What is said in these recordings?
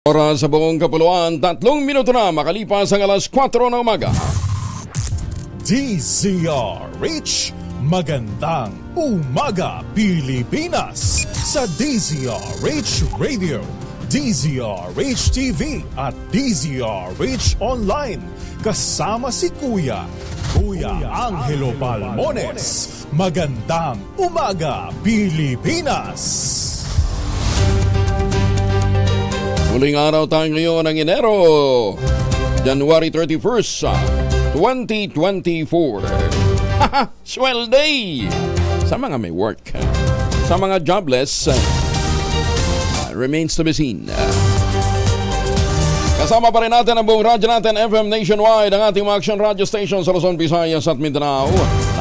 Oras sa buong kapuluan, 3 minuto na makalipas ang alas 4 ng umaga. DZRH, magandang umaga Pilipinas! Sa DZRH Radio, DZRH TV at DZRH Online. Kasama si Kuya Angelo Palmones. Magandang umaga Pilipinas! Muling araw tayo ngayon ng Enero, January 31st, 2024. Swell day! Sa mga may work, sa mga jobless, remains to be seen. Kasama pa rin natin ang buong radyo natin, FM Nationwide, ang ating mga action radio station sa Luzon, Visayas at Mindanao.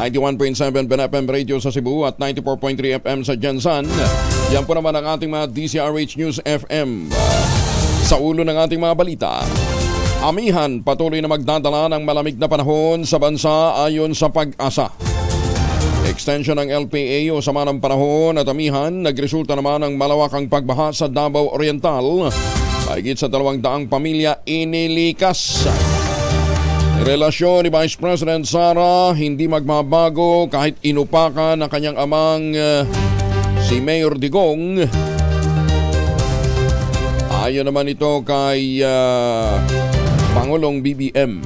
91.7 BNFM Radio sa Cebu at 94.3 FM sa Jensan. Yan po naman ang ating mga DZRH News FM. Sa ulo ng ating mga balita, amihan patuloy na magdadala ng malamig na panahon sa bansa ayon sa Pag-asa. Extension ng LPA o sama ng panahon at amihan nagresulta naman ng malawakang pagbaha sa Davao Oriental. Mahigit sa 200 pamilya inilikas. Relasyon ni Vice President Sara hindi magmabago kahit inupakan ng kanyang amang si Mayor Digong. Ayon naman ito kay Pangulong BBM.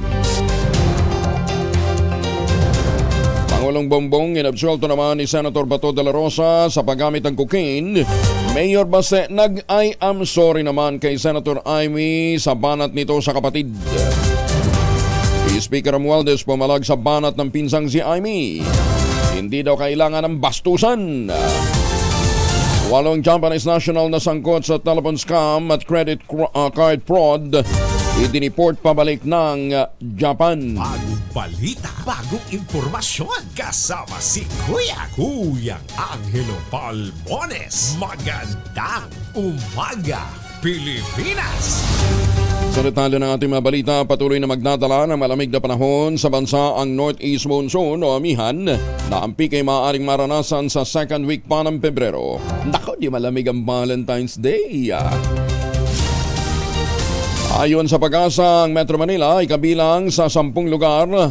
Pangulong Bongbong inabsuelto naman ni Senator Bato de la Rosa sa paggamit ng cocaine. Mayor Baste nag-I am sorry naman kay Senator Amy sa banat nito sa kapatid. Speaker Romualdez pumalag sa banat ng pinsang si Amy. Hindi daw kailangan ng bastusan. 8 Japanese national na sangkot sa telephone scam at credit card fraud idiniport pabalik ng Japan. Bagong balita, bagong impormasyon, kasama si Kuya Angelo Palmones. Magandang umaga Pilipinas! Sa detalye ng ating mga balita, patuloy na magdadala ng malamig na panahon sa bansa ang Northeast Monsoon o amihan na ang peak ay maaaring maranasan sa second week pa ng Pebrero. Nako, di malamig ang Valentine's Day. Ayon sa Pag-asa, ang Metro Manila ay kabilang sa 10 lugar na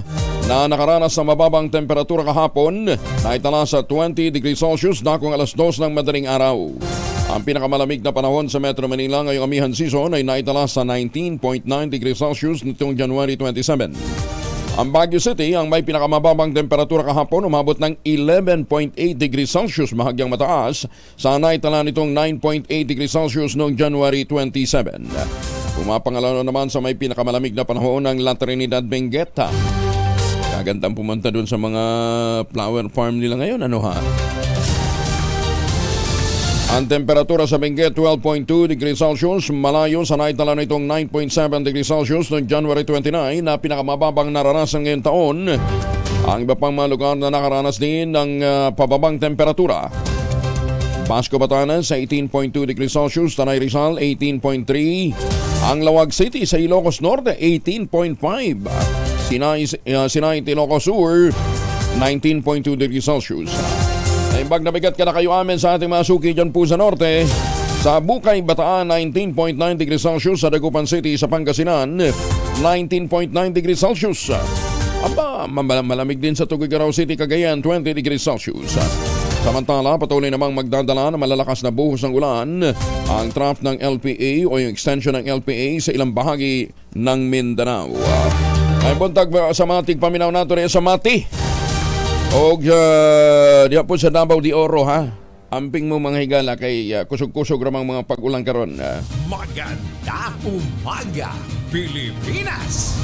nakaranas sa mababang temperatura kahapon na itala sa 20 degrees Celsius dakong alas 2 ng madaling araw. Ang pinakamalamig na panahon sa Metro Manila ngayong amihan season ay naitala sa 19.9 degrees Celsius nitong January 27. Ang Baguio City ang may pinakamababang temperatura kahapon umabot ng 11.8 degrees Celsius mahagyang mataas sa naitala nitong 9.8 degrees Celsius noong January 27. Pumapangalanan naman sa may pinakamalamig na panahon ng La Trinidad, Benguet. Kagandang pumunta dun sa mga flower farm nila ngayon, ano ha? Ang temperatura sa Benguet 12.2 degrees Celsius, malayo sa naitala nitong 9.7 degrees Celsius noong January 29 na pinakamababang naranasan ngayong taon. Ang iba pang mga lugar na nakaranas din ng pababang temperatura. Basco, Batanes sa 18.2 degrees Celsius, Tanay Rizal 18.3, ang Lawag City sa Ilocos Norte 18.5, Sinay Ilocos Sur 19.2 degrees Celsius. Naimbag na bigat ka na kayo amin sa ating mga suki dyan po sa Norte. Sa Bukay, Bataan 19.9 degrees Celsius, sa Dagupan City sa Pangasinan 19.9 degrees Celsius. Aba, malamig din sa Tuguegarao City, Cagayan 20 degrees Celsius. Samantala, patuloy namang magdadala ng malalakas na buhos ng ulan ang trough ng LPA o yung extension ng LPA sa ilang bahagi ng Mindanao. Ay buntag sa matig paminaw nato rin sa Mati. O diya po sa Davao de Oro ha. Amping mo mga higala kay kusog-kusog ramang mga pag-ulan karon. Magandang umaga Pilipinas!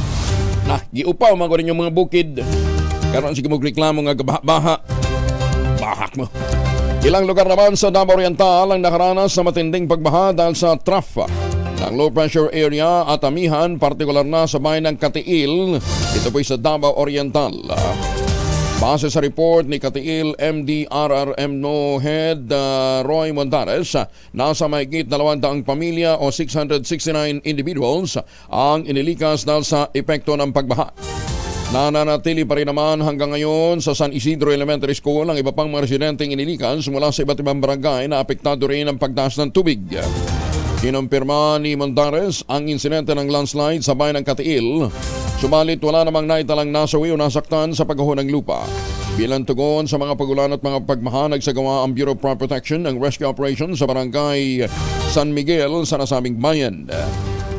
Giupaw mga rin yung mga bukid. Karon sige mo reklamo nga baha. Bahak mo. Ilang lugar naman sa Davao Oriental ang nakaranas sa matinding pagbaha dahil sa trough ng low pressure area at amihan, partikular na sa bayan ng Katiil. Ito po sa Davao Oriental. Base sa report ni Katiil MDRRM Head Roy Montares, nasa mahigit 200 pamilya o 669 individuals ang inilikas dahil sa epekto ng pagbaha. Nananatili pa rin naman hanggang ngayon sa San Isidro Elementary School ang iba pang mga residenteng inilikas mula sa iba't ibang barangay na apektado rin ang pagtaas ng tubig. Kinumpirma ni Montares ang insidente ng landslide sa bayan ng Katiil. Subalit wala namang naitalang nasawi o nasaktan sa pagguho ng lupa. Bilang tugon sa mga pagulan at mga pagmaha, nagsagawa ang Bureau of Crop Protection ng rescue operation sa barangay San Miguel sa nasabing bayan.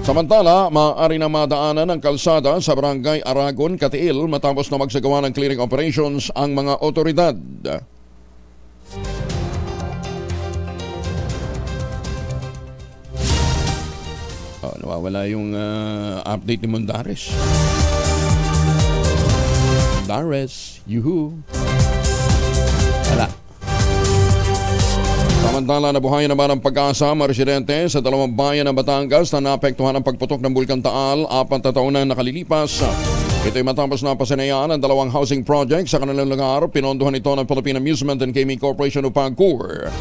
Samantala, maaari na madaanan ang kalsada sa barangay Aragon, Katiil matapos na magsagawa ng clearing operations ang mga otoridad. Nawawala yung update ni Mondares. Mondares, yuhu. Wala. Samantala, nabuhayan naman ang pag-asa mga residente sa dalawang bayan ng Batangas na naapektuhan ng pagputok ng Bulkan Taal 4 na taon na nakalilipas. Ito'y matapos na pasinayaan ang dalawang housing project sa kanilang lugar. Pinondohan ito ng Philippine Amusement and Gaming Corporation o PAGCOR.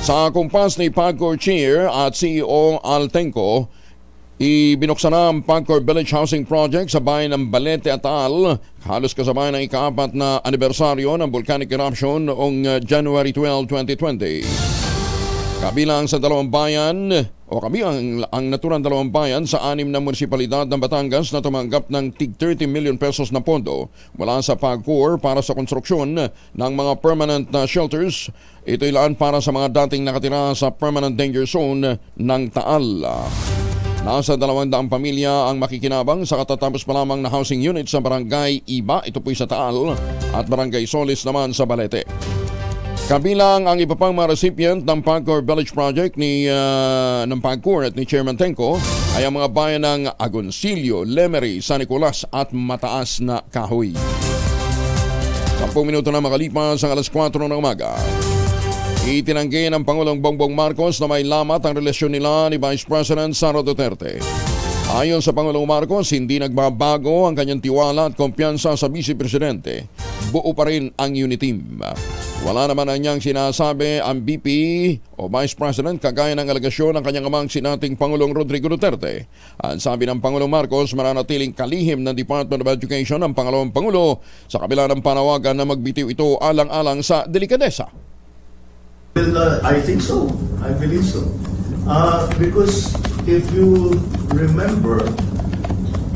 Sa kumpas ni PAGCOR Chair at CEO Altenco, ibinuksan na ang PAGCOR Village Housing Project sa bayan ng Balete at Taal, halos kasabay ng ika-4 na anibersaryo ng volcanic eruption noong January 12, 2020. Kabilang sa dalawang bayan, kabilang ang naturang dalawang bayan sa 6 na munisipalidad ng Batangas na tumanggap ng tig 30 million pesos na pondo mula sa PAGCOR para sa konstruksyon ng mga permanent shelters. Ito'y laan para sa mga dating nakatira sa permanent danger zone ng Taal. Nasa 200 pamilya ang makikinabang sa katatapos pa lamang na housing unit sa Barangay Iba, ito po'y sa Taal, at Barangay Solis naman sa Balete. Kabilang ang iba pang mga recipient ng PAGCOR Village Project ng PAGCOR at ni Chairman Tenco ay ang mga bayan ng Agoncillo, Lemery, San Nicolas at Mataas na Kahoy. 10 minuto na makalipas ang alas 4 ng umaga. Itinanggi ng Pangulong Bongbong Marcos na may lamat ang relasyon nila ni Vice President Sara Duterte. Ayon sa Pangulong Marcos, hindi nagbabago ang kanyang tiwala at kumpiyansa sa Vice Presidente. Buo pa rin ang unity team. Wala naman ang niyang sinasabi ang VP o Vice President kagaya ng alegasyon ng kanyang amang sinating Pangulong Rodrigo Duterte. Ang sabi ng Pangulong Marcos, mananatiling kalihim ng Department of Education ang Pangalawang Pangulo sa kabila ng panawagan na magbitiw ito alang-alang sa delikadesa. Well, I think so. I believe so. Because if you remember,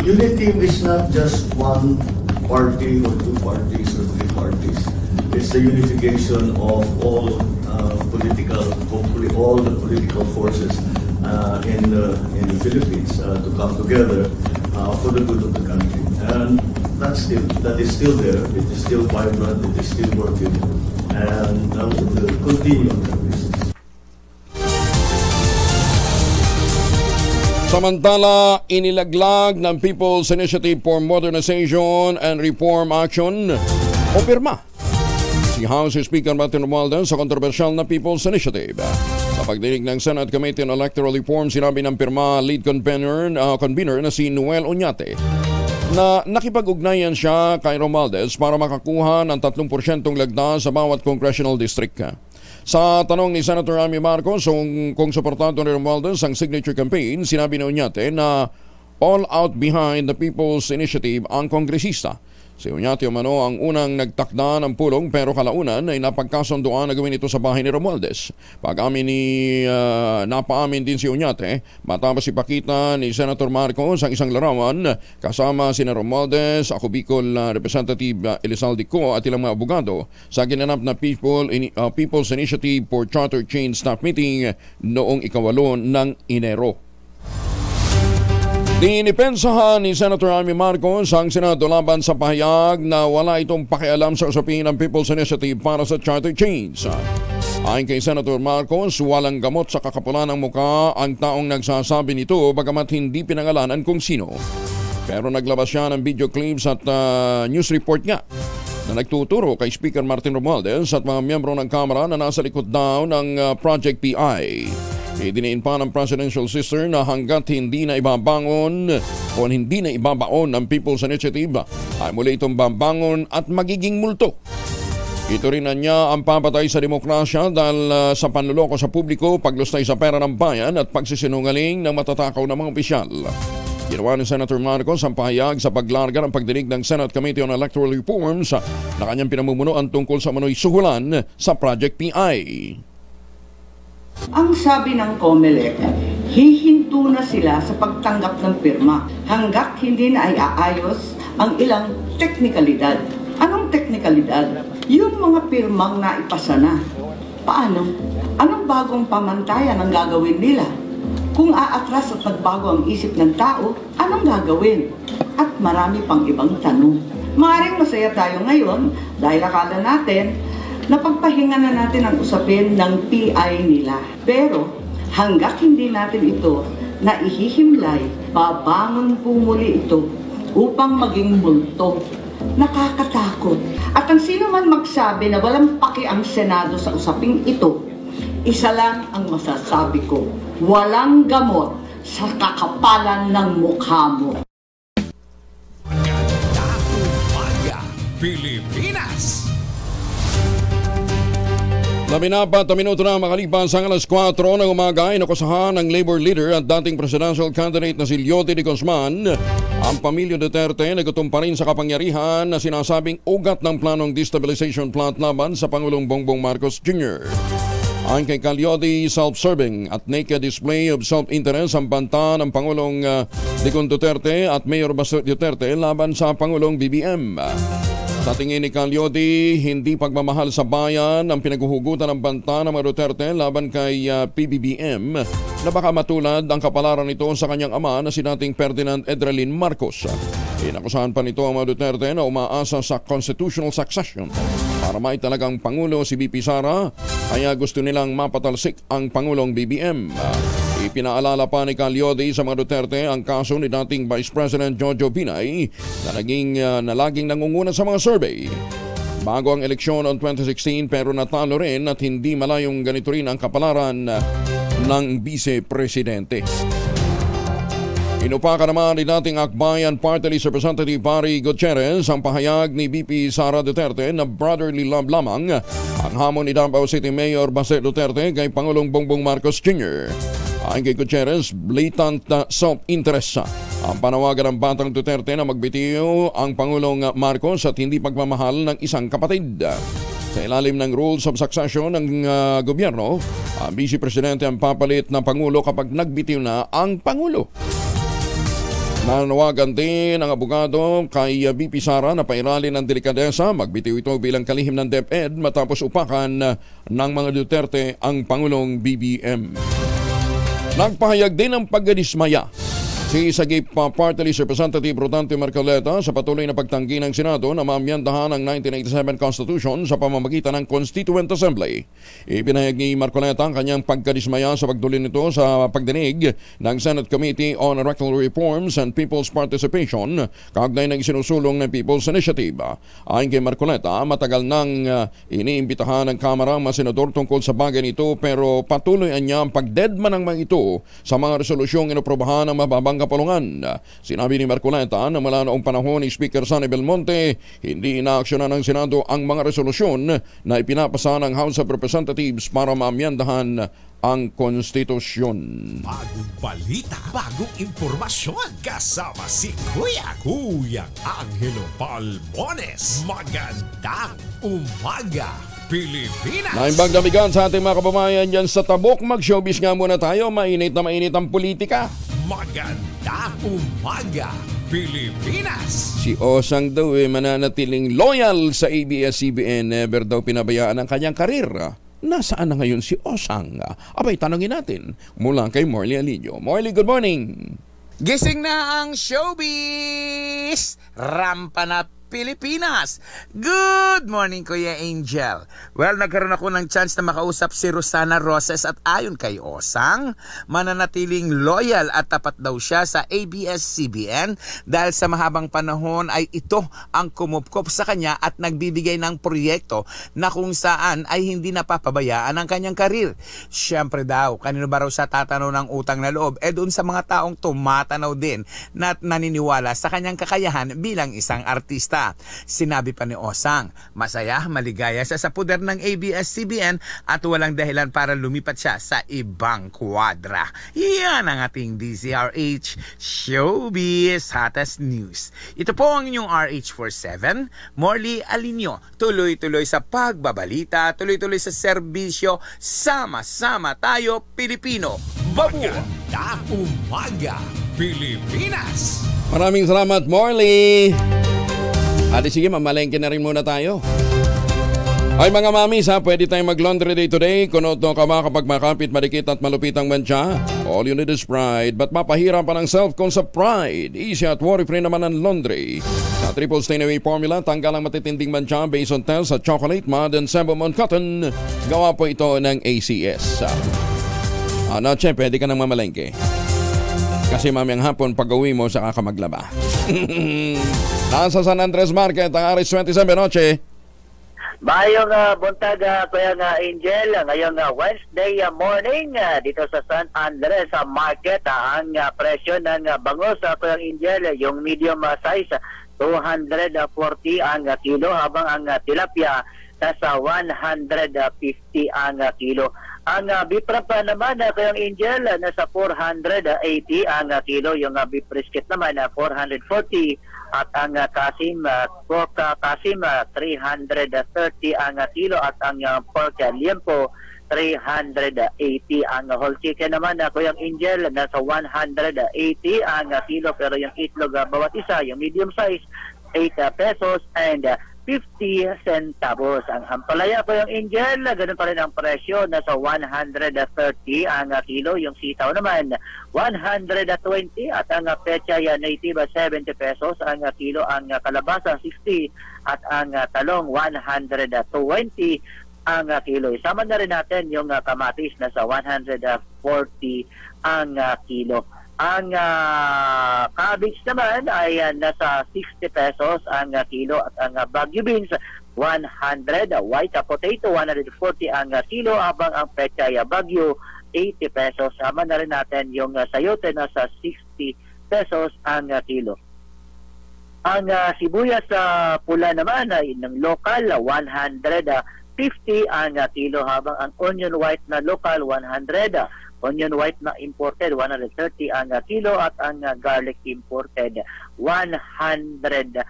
unity is not just one party or two parties or three parties. It's the unification of all hopefully all the political forces in the Philippines to come together for the good of the country. And that is still there. It is still vibrant. It is still working. And will continue on that basis. Samantala, inilaglag ng People's Initiative for Modernization and Reform Action o PIRMA si House Speaker Martin Romualdez sa kontrobersyal na People's Initiative. Sa pagdinig ng Senate Committee on Electoral Reform, sinabi ng PIRMA lead convener na si Noel Oñate na nakipag-ugnayan siya kay Romualdez para makakuha ng 3% lagda sa bawat congressional district. Sa tanong ni Senator Amy Marcos kung suportado ni Romualdez ang signature campaign, sinabi ni Oñate na all out behind the People's Initiative ang kongresista. Si Oñate umano ang unang nagtakda ng pulong pero kalaunan ay napagkasunduan na gawin ito sa bahay ni Romualdez. Napaamin din si Oñate matapos ipakita ni Senator Marcos ang isang larawan kasama si Romualdez, ako Bicol Representative Elizalde Co at ilang mga abogado sa ginanap na People's Initiative for Charter Change Staff Meeting noong 8 ng Enero. Dinipensahan ni Senator Amy Marcos ang Senado laban sa pahayag na wala itong pakialam sa usapin ng People's Initiative para sa Charter Change. Ayon kay Senator Marcos, walang gamot sa kakapulan ng muka ang taong nagsasabi nito bagamat hindi pinangalanan kung sino. Pero naglabas siya ng video clips at news report nga na nagtuturo kay Speaker Martin Romualdez at mga miyembro ng Kamara na nasa likod daw ng Project PI. Idiniin pa ng presidential sister na hanggat hindi na ibabaon ang People's Initiative ay muli itong babangon at magiging multo. Ito rin na niya ang papatay sa demokrasya dahil sa panluloko sa publiko, paglustay sa pera ng bayan at pagsisinungaling ng matatakaw na mga opisyal. Ginawa ni Senator Marcos ang pahayag sa paglarga ng pagdinig ng Senate Committee on Electoral Reforms na kanyang pinamumunuan tungkol sa manoy suhulan sa Project PI. Ang sabi ng COMELEC, hihinto na sila sa pagtanggap ng pirma hanggat hindi na ay aayos ang ilang teknikalidad. Anong teknikalidad? Yung mga pirmang naipasa na. Paano? Anong bagong pamantayan ang gagawin nila? Kung aatras at nagbago ang isip ng tao, anong gagawin? At marami pang ibang tanong. Maaaring masaya tayo ngayon dahil akala natin napagpahinga na natin ang usapin ng PI nila. Pero hanggat hindi natin ito naihihimlay, babangon po muli ito upang maging multo. Nakakatakot. At ang sino man magsabi na walang paki ang Senado sa usaping ito, isa lang ang masasabi ko, walang gamot sa kakapalan ng mukha mo. Maganda umaga, Pilipinas! 14 minuto na makalipas ang alas 4 ng umaga ay nakusahan ng Labor leader at dating presidential candidate na si Leoty de Guzman ang pamilya Duterte na gutom pa rin sa kapangyarihan na sinasabing ugat ng planong destabilization plot laban sa Pangulong Bongbong Marcos Jr. Ang kay Leoty, self-serving at naked display of self-interest ang banta ng Pangulong Digong Duterte at Mayor Baste Duterte laban sa Pangulong BBM. Sa tingin ni Leoty, hindi pagmamahal sa bayan ang pinaghuhugutan ng banta ng mga Duterte laban kay PBBM na baka matulad ang kapalaran nito sa kanyang ama na si dating Ferdinand Edralin Marcos. Inakusahan pa nito ang mga Duterte na umaasa sa constitutional succession para may talagang Pangulo si BP Sara, kaya gusto nilang mapatalsik ang Pangulong BBM. Ipinaalala pa ni Leoty sa mga Duterte ang kaso ni dating Vice President Jojo Binay na laging nangunguna sa mga survey. Bago ang eleksyon noong 2016 pero natalo rin at hindi malayong ganito rin ang kapalaran ng Vice Presidente. Inupakan naman ni dating Akbayan Party List Representative Barry Gutierrez ang pahayag ni VP Sara Duterte na brotherly love lamang ang hamon ni Davao City Mayor Baste Duterte kay Pangulong Bongbong Marcos Jr. Ayon kay Gutierrez, blatant self-interest ang panawagan ng batang Duterte na magbitiw ang Pangulong Marcos at hindi pagmamahal ng isang kapatid. Sa ilalim ng rules of succession ng gobyerno, ang Vice Presidente ang papalit na Pangulo kapag nagbitiw na ang Pangulo. Nanawagan din ang abogado kay VP Sara na pairalin ng delikadesa, magbitiw ito bilang kalihim ng DepEd matapos upakan ng mga Duterte ang Pangulong BBM. Nagpahayag din ng pagdismaya si Sagip Party List Representative Rodante Marcoleta sa patuloy na pagtanggi ng Senado na maamyandahan ang 1987 Constitution sa pamamagitan ng Constituent Assembly. Ipinahayag ni Marcoleta ang kanyang pagkadismaya sa pagdulin nito sa pagdinig ng Senate Committee on Electoral Reforms and People's Participation kaugnay ng isinusulong ng People's Initiative. Ayon kay Marcoleta, matagal nang iniimbitahan ng Kamara ang mga senador tungkol sa bagay nito pero patuloy niya ang pagdedma ng mga ito sa mga resolusyong inoprobahan ng mababang kapulungan. Sinabi ni Marcoleta na mula noong panahon ni Speaker Sonny Belmonte, hindi inaaksyonan ng Senado ang mga resolusyon na ipinapasa ng House of Representatives para maamyandahan ang konstitusyon. Bagong balita, bagong impormasyon. Kasama si Kuyang Angelo Palmones. Magandang umaga, Pilipinas! Naimbag na bigan sa ating mga kababayan dyan sa Tabok. Mag-showbiz nga muna tayo. Mainit na mainit ang politika. Magandang umaga, Pilipinas! Si Osang daw mananatiling loyal sa ABS-CBN. Never daw pinabayaan ang kanyang karir. Nasaan na ngayon si Osang? Abay, tanongin natin mula kay Morley Alillo. Morley, good morning! Gising na ang showbiz! Rampa na Pilipinas! Good morning, Kuya Angel. Well, nagkaroon ako ng chance na makausap si Rosana Roses at ayon kay Osang, mananatiling loyal at tapat daw siya sa ABS-CBN dahil sa mahabang panahon ay ito ang kumupkop sa kanya at nagbibigay ng proyekto na kung saan ay hindi napapabayaan ang kanyang karir. Siyempre daw, kanino ba raw siya tatanaw ng utang na loob? Doon sa mga taong tumatanaw din na naniniwala sa kanyang kakayahan bilang isang artista. resulta. Sinabi pa ni Osang, masaya, maligaya siya sa puder ng ABS-CBN at walang dahilan para lumipat siya sa ibang kwadra. Yan ang ating DZRH Showbiz Hottest News. Ito po ang inyong RH47, Morley Alinio. Tuloy-tuloy sa pagbabalita, tuloy-tuloy sa serbisyo, sama-sama tayo Pilipino. Babu! Maganda umaga, Pilipinas! Maraming salamat, Morley. Ate, sige, mamalengke na rin muna tayo. Ay mga mamis ha, pwede tayong mag-laundry day today. Kunot no ka kapag makapit, madikit at malupit ang mantsa. All you need is pride. Ba't mapahirap pa ng self-concept pride? Easy at worry-free naman ang laundry. Sa triple stain away formula, tanggal ang matitinding mantsa based on test sa chocolate, mud, and Sembomon cotton. Gawa po ito ng ACS. Che, pwede ka nang mamalengke. Kasi mamayang hapon pag-uwi mo saka ka maglaba. Nasa San Andres Market ang RH27 Noche. Mayong buntag, Kuya Angel, ngayong Wednesday morning dito sa San Andres Market, ang presyo ng bangus, Kuya Angel, yung medium size, 240 ang kilo, habang ang tilapia nasa 150 ang kilo. Ang beef wrap naman, Kuya Angel, nasa 480 ang kilo, yung beef brisket naman 440, at ang kasim, pork kasim 330 ang kilo, at ang pork liempo 380 ang whole chicken naman, Kuya Angel, nasa 180 ang kilo, pero yung itlog bawat isa, yung medium size 8 pesos and 50 centavos. Ang ampalaya, Kuya Angel, ganun pa rin ang presyo, nasa 130 ang kilo, yung sitaw naman 120, at ang pechay native 70 pesos ang kilo, ang kalabasa 60, at ang talong 120 ang kilo. Isama na rin natin yung kamatis, nasa 140 ang kilo. Ang cabbage naman ay nasa 60 pesos ang kilo, at ang Baguio beans 100, white potato 140 ang kilo, habang ang pechay Baguio 80 pesos. Sama na rin natin yung sayote, nasa 60 pesos ang kilo. Ang sibuyas pula naman ay ng local 150 ang kilo, habang ang onion white na local 100, onion white na imported 130 ang kilo, at ang garlic imported 160.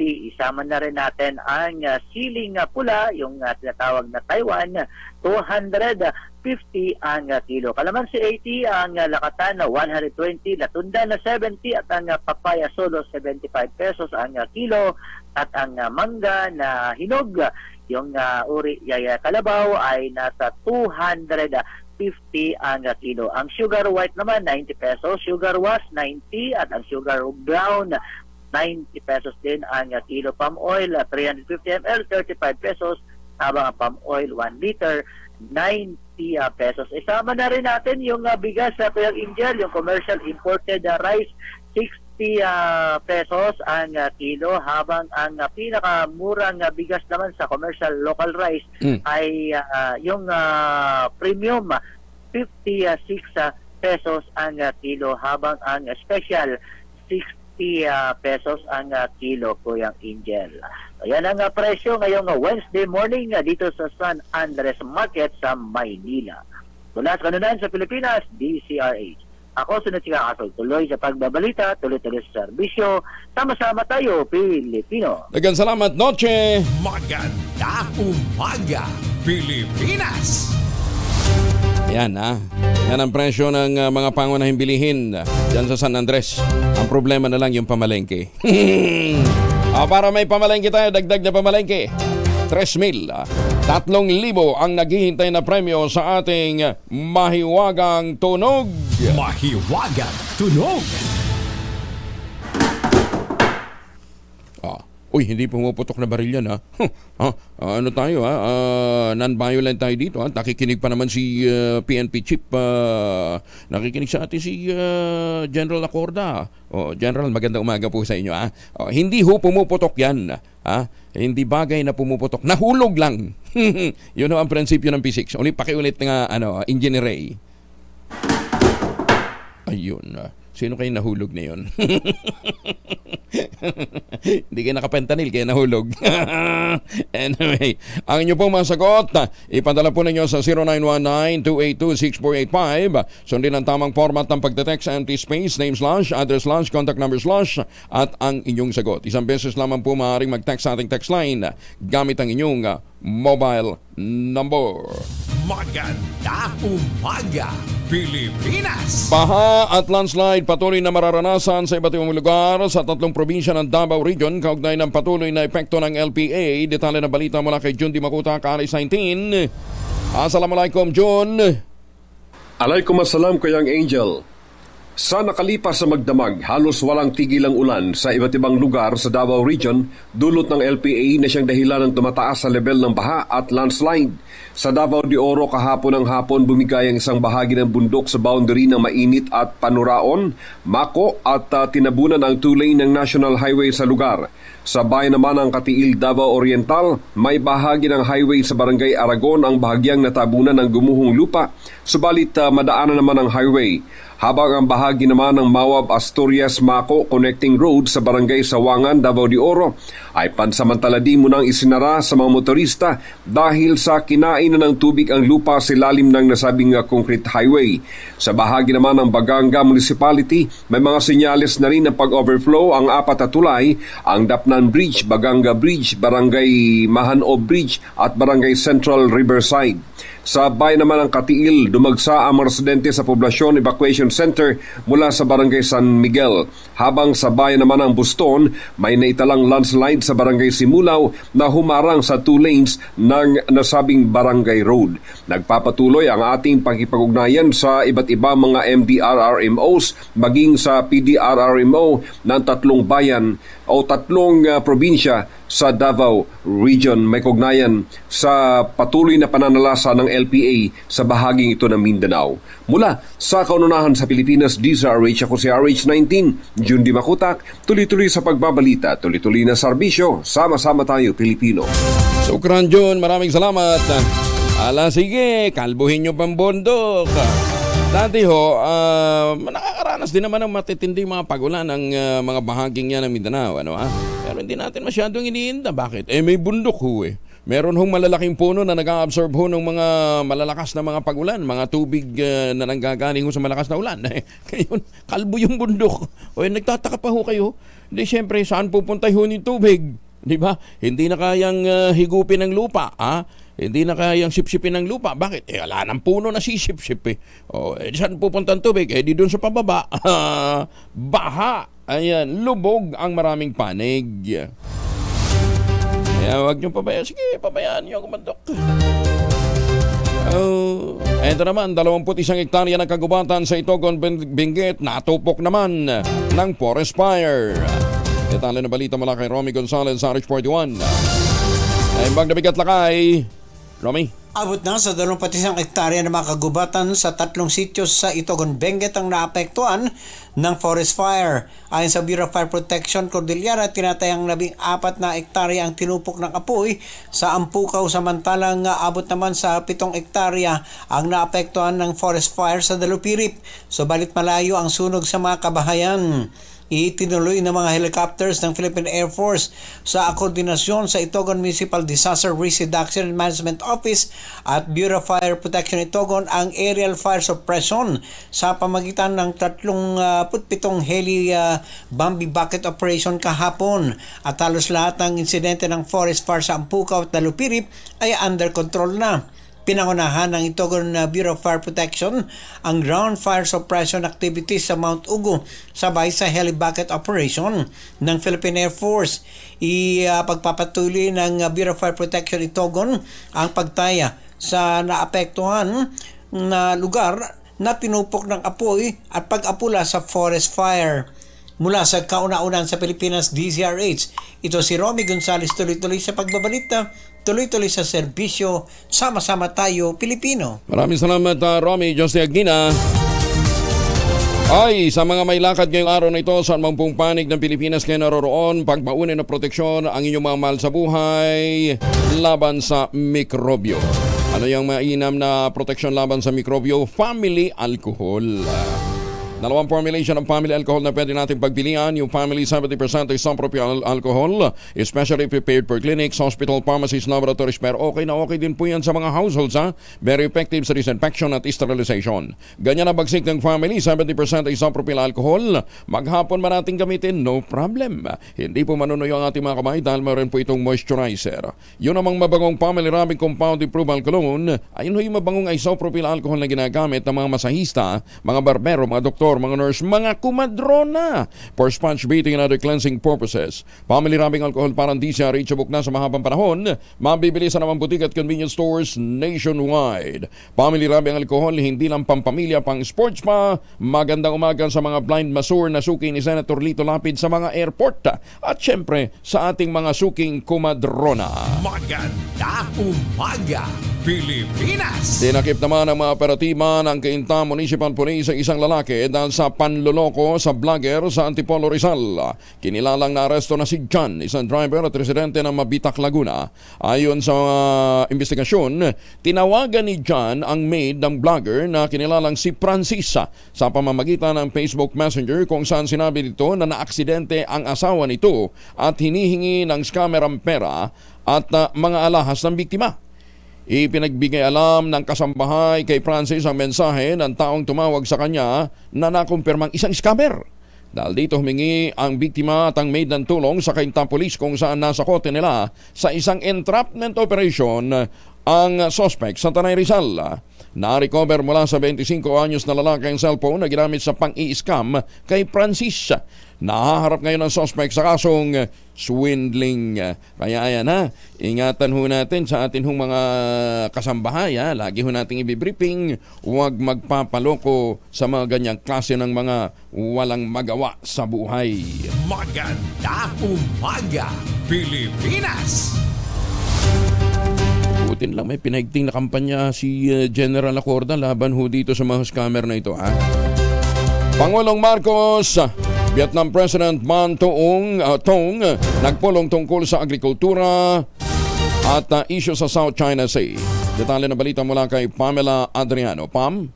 Isama na rin natin ang siling pula, yung tinatawag na Taiwan, 250 ang kilo. Kalamansi 80 ang lakatan, 120, latunda na 70, at ang papaya solo 75 pesos ang kilo, at ang mangga na hinog, yung uri yaya kalabaw, ay nasa 250 ang kilo. Ang sugar white naman 90 pesos, sugar was 90, at ang sugar brown 90 pesos din ang kilo. Palm oil 350 ml 35 pesos, habang ang palm oil 1 liter 90 pesos. Isama na rin natin yung bigas sa Kuya Angel, yung commercial imported rice 60 pesos ang kilo, habang ang pinakamurang bigas naman sa commercial local rice ay yung premium 56 pesos ang kilo, habang ang special 60 pesos ang kilo, Kuya Angel. Ayan ang presyo ngayong Wednesday morning dito sa San Andres Market sa Maynila. Mula sa kanunan sa Pilipinas, DCRH. Ako, sunod si Kakasol, tuloy sa pagbabalita, tuloy-tuloy sa serbisyo. Sama-sama tayo, Pilipino. Dagan salamat, Noche. Maganda umaga, Pilipinas! Yan Yan ang presyo ng mga pangunahing bilihin dyan sa San Andres. Ang problema na lang yung pamalengke. Para may pamalengke tayo, dagdag na pamalengke. 3,000, 3,000 ang naghihintay na premyo sa ating mahiwagang tunog. Mahiwagang tunog! Uy, hindi pumuputok na baril yan ano tayo non-violent tayo dito Nakikinig pa naman si PNP Chief, nakikinig sa atin si General Acorda. General, magandang umaga po sa inyo hindi pumuputok yan hindi bagay na pumuputok, nahulog lang. Yun ang prinsipyo ng physics. Pakiulit nga Engineer Ray. Ayun, sino kayo nahulog na yun? Hindi kayo nakapentanil, kaya nahulog. Anyway, ang inyo pong mga sagot, ipadala po ninyo sa 0919-282-6485. Sundin ang tamang format ng pagte-text, empty space, name slash, address slash, contact number slash, at ang inyong sagot. Isang beses lamang po maaaring mag-text sa ating text line gamit ang inyong mobile number. Magandang umaga, Pilipinas! Baha at landslide patuloy na mararanasan sa iba't ibang lugar sa 3 probinsya ng Davao Region kaugnay ng patuloy na epekto ng LPA. Detalye na balita mula kay Jun Di Makuta, Alis 19. Assalamualaikum, Jun. Alaikum assalam, Kayang Angel. Sa nakalipas sa magdamag, halos walang tigil ang ulan sa iba't ibang lugar sa Davao Region, dulot ng LPA na siyang dahilan ng tumataas sa level ng baha at landslide. Sa Davao de Oro kahapon ng hapon bumigay ang isang bahagi ng bundok sa boundary ng Mainit at Panuraon, Mako at tinabunan ang 2-lane ng National Highway sa lugar. Sa bayan naman ng Katiil, Davao Oriental, may bahagi ng highway sa Barangay Aragon ang bahagyang natabunan ng gumuhong lupa, subalit madaanan naman ang highway. Habang ang bahagi naman ng Mawab Asturias Mako Connecting Road sa Barangay Sawangan, Davao de Oro ay pansamantala di munang isinara sa mga motorista dahil sa kinainan ng tubig ang lupa sa ilalim ng nasabing concrete highway. Sa bahagi naman ng Baganga Municipality, may mga senyales na rin ng pag-overflow ang 4 na tulay, ang Dapnan Bridge, Baganga Bridge, Barangay Mahanob Bridge at Barangay Central Riverside. Sa bayan naman ng Katiil, dumagsa ang mga residente sa Poblasyon Evacuation Center mula sa Barangay San Miguel. Habang sa bayan naman ng Buston, may naitalang landslide sa Barangay Simulaw na humarang sa 2 lanes ng nasabing barangay road. Nagpapatuloy ang ating pagkipag-ugnayan sa iba't iba mga MDRRMOs maging sa PDRRMO ng 3 bayan o 3 probinsya sa Davao Region. May kugnayan sa patuloy na pananalasa ng LPA sa bahaging ito ng Mindanao. Mula sa kaununahan sa Pilipinas, DZRH, ako si RH19, Jun Di Makutak, tuloy-tuloy sa pagbabalita, tuloy-tuloy na serbisyo, sama-sama tayo Pilipino. Sukran, Jun, maraming salamat. Sige, kalbuhin nyo pang bundok. Dati ho, nakakaranas din naman ng matitinding mga pagulan ng mga bahaging yan ng Mindanao. Pero hindi natin masyadong iniinda. Bakit? May bundok ho eh. Meron hong malalaking puno na nag-a-absorb ho ng mga malalakas na mga pagulan, mga tubig na nanggagaling ho sa malakas na ulan. Ngayon, kalbo yung bundok. Nagtataka pa ho kayo. Hindi, syempre, saan pupunta ho yung tubig? Di ba? Hindi na kayang higupin ng lupa, Hindi na kayang sipsipin ng lupa. Bakit? Wala ng puno na sisip-sip eh. Saan pupunta ang tubig? Di doon sa pababa. Baha. Ayan, lubog ang maraming panig. Kaya huwag nyo pabayaan. Sige, pabayaan nyo, kumandok. Ito naman, 21 hektarya ng kagubatan sa Itogon, Benguet, natupok naman ng forest fire. Detalye na balita mula kay Romy Gonzalez sa RH41. Imbang na bigat lakay. Romy? Abot na sa 21 hektarya na mga kagubatan sa 3 sityos sa Itogon, Benguet ang naapektuhan ng forest fire. Ayon sa Bureau of Fire Protection, Cordillera, tinatayang 14 na hektarya ang tinupok ng apoy sa Ampukaw, samantalang abot naman sa 7 hektarya ang naapektuhan ng forest fire sa Dalupirip. Subalit malayo ang sunog sa mga kabahayan. Itinuloy ng mga helicopters ng Philippine Air Force sa koordinasyon sa Itogon Municipal Disaster Risk Reduction and Management Office at Bureau of Fire Protection Itogon ang aerial fire suppression sa pamagitan ng 37 heli Bambi bucket operation kahapon, at halos lahat ng insidente ng forest fire sa Ampukaw at Dalupirip ay under control na. Pinangunahan ng Itogon Bureau of Fire Protection ang ground fire suppression activities sa Mount Ugo sabay sa heli bucket operation ng Philippine Air Force. Pagpapatuloy ng Bureau of Fire Protection Itogon ang pagtaya sa naapektuhan na lugar na tinupok ng apoy at pag-apula sa forest fire. Mula sa kauna-unan sa Pilipinas, DZRH, ito si Romy Gonzalez, tuloy-tuloy sa pagbabalita, tuloy-tuloy sa serbisyo, sama-sama tayo Pilipino. Maraming salamat, Romy. Jose Aguina. Sa mga may lakad ngayong araw na ito, saan mang pong panig ng Pilipinas kayo naroroon, pagpaunin na proteksyon ang inyong mga mahal sa buhay laban sa mikrobyo. Ano yung mainam na proteksyon laban sa mikrobyo? Family alcohol. Dalawang formulation ng family alcohol na pwede natin pagpilian. Yung family 70% isopropyl alcohol, especially prepared for clinics, hospital, pharmacies, laboratories. Pero okay na okay din po yan sa mga households. Very effective sa disinfection at sterilization. Ganyan ang bagsik ng family, 70% isopropyl alcohol. Maghapon man natin gamitin, no problem. Hindi po manunuyo ang ating mga kamay dahil meron po itong moisturizer. Yun namang mabangong family rubbing compound improved cologne. Ayun yung mabangong isopropyl alcohol na ginagamit ng mga masahista, mga barbero, mga doktor, mga nurse, mga kumadrona for sponge beating and other cleansing purposes. Family rubbing alcohol parang di siya reachable na sa mahabang panahon. Mabibili sa naman butik at convenience stores nationwide. Family rubbing alcohol, hindi lang pampamilya, pang sports pa. Magandang umaga sa mga blind masseur na suki ni Senator Lito Lapid sa mga airport. At syempre sa ating mga suking kumadrona. Maganda umaga, Pilipinas! Dinakip naman ang mga operatiba ng Cainta Municipal Police sa isang lalaki dahil sa panloloko sa vlogger sa Antipolo Rizal. Kinilalang naaresto na si John, isang driver at residente ng Mabitak, Laguna. Ayon sa investigasyon, tinawagan ni John ang maid ng vlogger na kinilalang si Francisa sa pamamagitan ng Facebook Messenger kung saan sinabi nito na naaksidente ang asawa nito at hinihingi ng scammer ang pera at mga alahas ng biktima. Ipinagbigay alam ng kasambahay kay Francis ang mensahe ng taong tumawag sa kanya na nakumpirmang isang scammer. Dahil dito humingi ang biktima at ang maid ng tulong sa Cainta Police kung saan nasa kote nila sa isang entrapment operation ang suspect sa Tanay Rizal. Na-recover mula sa 25 anyos na lalaki ang cellphone na ginamit sa pang-i-scam kay Francis. Nahaharap ngayon ang suspect sa kasong swindling. Kaya ayan ingatan ho natin sa atin hong mga kasambahay. Lagi ho natin ibibriefing, huwag magpapaloko sa mga ganyang klase ng mga walang magawa sa buhay. Maganda umaga, Pilipinas! Butin lang may pinahigting na kampanya si General Acorda laban ho dito sa mga scammer na ito. Pangulong Marcos, Vietnam President Man Tong nagpulong tungkol sa agrikultura at issue sa South China Sea. Detalye na balita mula kay Pamela Adriano. Pam?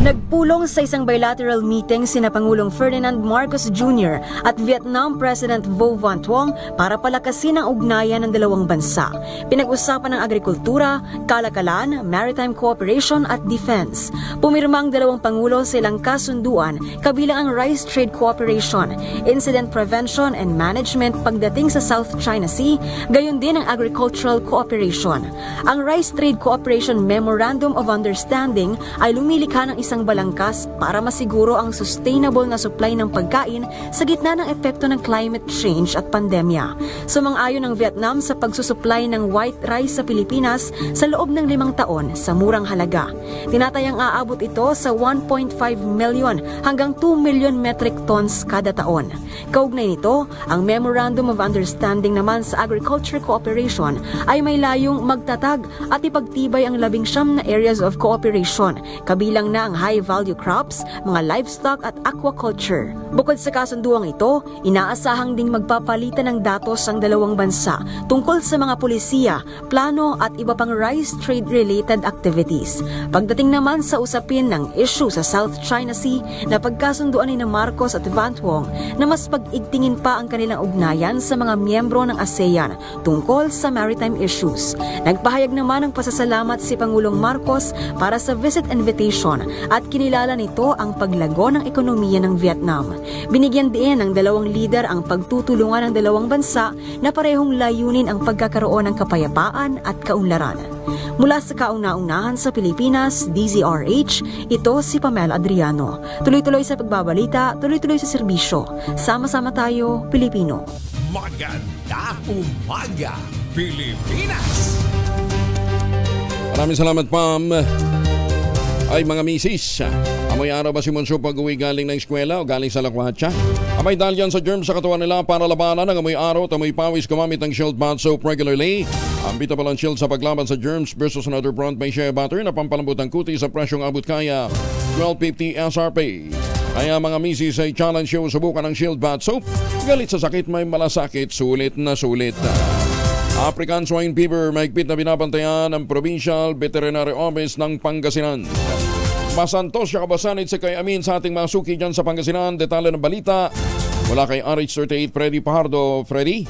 Nagpulong sa isang bilateral meeting sina Pangulong Ferdinand Marcos Jr. at Vietnam President Vo Van Thuong para palakasin ang ugnayan ng dalawang bansa. Pinag-usapan ng agrikultura, kalakalan, maritime cooperation at defense. Pumirma ang dalawang pangulo sa ilang kasunduan kabilang ang Rice Trade Cooperation, Incident Prevention and Management pagdating sa South China Sea, gayon din ang Agricultural Cooperation. Ang Rice Trade Cooperation Memorandum of Understanding ay lumilikha ng isang balangkas para masiguro ang sustainable na supply ng pagkain sa gitna ng epekto ng climate change at pandemya. Sumang-ayon ng Vietnam sa pagsusupply ng white rice sa Pilipinas sa loob ng 5 taon sa murang halaga. Tinatayang aabot ito sa 1.5 million hanggang 2 million metric tons kada taon. Kaugnay nito, ang Memorandum of Understanding naman sa Agriculture Cooperation ay may layong magtatag at ipagtibay ang 19 na areas of cooperation, kabilang na ang high-value crops, mga livestock at aquaculture. Bukod sa kasunduang ito, inaasahang ding magpapalitan ng datos ang dalawang bansa tungkol sa mga pulisiya, plano at iba pang rice trade-related activities. Pagdating naman sa usapin ng issue sa South China Sea na pagkasunduan ni Marcos at Van Thuong na mas pag-igtingin pa ang kanilang ugnayan sa mga miyembro ng ASEAN tungkol sa maritime issues. Nagpahayag naman ng pasasalamat si Pangulong Marcos para sa visit invitation at kinilala nito ang paglago ng ekonomiya ng Vietnam. Binigyan din ng dalawang lider ang pagtutulungan ng dalawang bansa na parehong layunin ang pagkakaroon ng kapayapaan at kaunlaran. Mula sa kauna-unahan sa Pilipinas, DZRH, ito si Pamela Adriano. Tuloy-tuloy sa pagbabalita, tuloy-tuloy sa serbisyo. Sama-sama tayo, Pilipino. Maganda umaga, Pilipinas! Maraming salamat, Pam. Ay mga misis, amoy araw ba si Monso pag-uwi galing ng eskwela o galing sa lakwatsa? Amay dahil yan sa germs sa katawan nila para labanan ng amoy araw at amoy pawis gumamit ng Shield Bath Soap regularly. Ambita palang Shield sa paglaban sa germs versus another brand may shea butter na pampalambot ng kuti sa presyong abot kaya $12.50 SRP. Kaya mga misis ay challenge yung subukan ng Shield Bath Soap. Galit sa sakit may malasakit, sulit na sulit. African Swine Fever, mahigpit na binabantayan ng Provincial Veterinary Office ng Pangasinan. Masantos siya kabasanit sa kay Amin sa ating mga suki dyan sa Pangasinan. Detalye ng balita wala kay RH38 Freddy Pajardo. Freddy?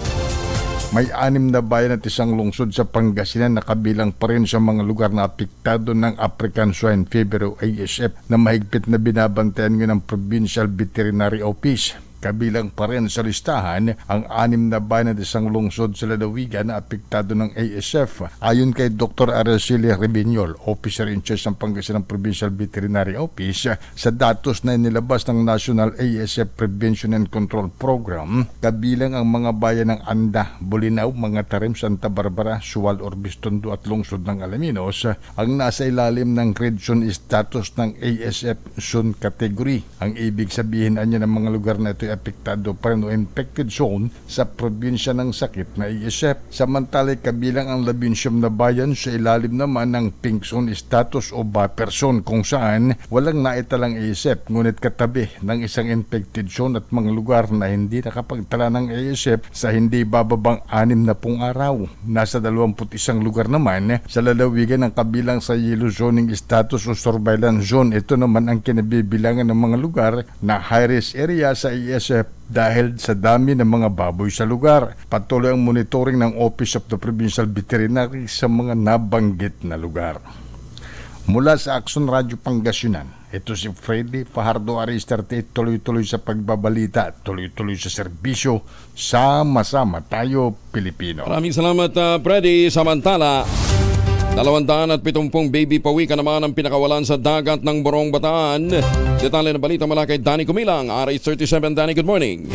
May 6 na bayan at isang lungsod sa Pangasinan na kabilang pa rin sa mga lugar na apektado ng African Swine Fever o ASF na mahigpit na binabantayan ng Provincial Veterinary Office. Kabilang pa rin sa listahan ang 6 na bayan at isang lungsod sa lalawigan na apektado ng ASF. Ayon kay Dr. Araceli Rebiñol, Officer in Charge ng Pangasinan Provincial Veterinary Office, sa datos na inilabas ng National ASF Prevention and Control Program, kabilang ang mga bayan ng Anda, Bulinaw, Mga Tarim, Santa Barbara, Suwal, Orbistondo at lungsod ng Alaminos ang nasa ilalim ng Red Zone status ng ASF Zone Category. Ang ibig sabihin niya ng mga lugar na ito apektado pa rin o infected zone sa probinsya ng sakit na ASF. Samantala kabilang ang 19 na bayan sa ilalim naman ng pink zone status o buffer zone kung saan walang naitalang ASF ngunit katabi ng isang infected zone at mga lugar na hindi nakapagtala ng ASF sa hindi bababang 60 araw. Nasa 21 lugar naman sa lalawigan ng kabilang sa yellow zoning status o surveillance zone. Ito naman ang kinabibilangan ng mga lugar na high-risk area sa ASF dahil sa dami ng mga baboy sa lugar. Patuloy ang monitoring ng Office of the Provincial Veterinary sa mga nabanggit na lugar. Mula sa Action Radio Pangasinan, ito si Freddy Fajardo RH38, tuloy-tuloy sa pagbabalita, tuloy-tuloy sa serbisyo, sama-sama tayo Pilipino. Maraming salamat Freddy. Samantala, 270 baby pawikan naman ang pinakawalan sa dagat ng Borong, Bataan. Detalye ng balita mula kay Danny Kumilang, RH37. Danny, good morning.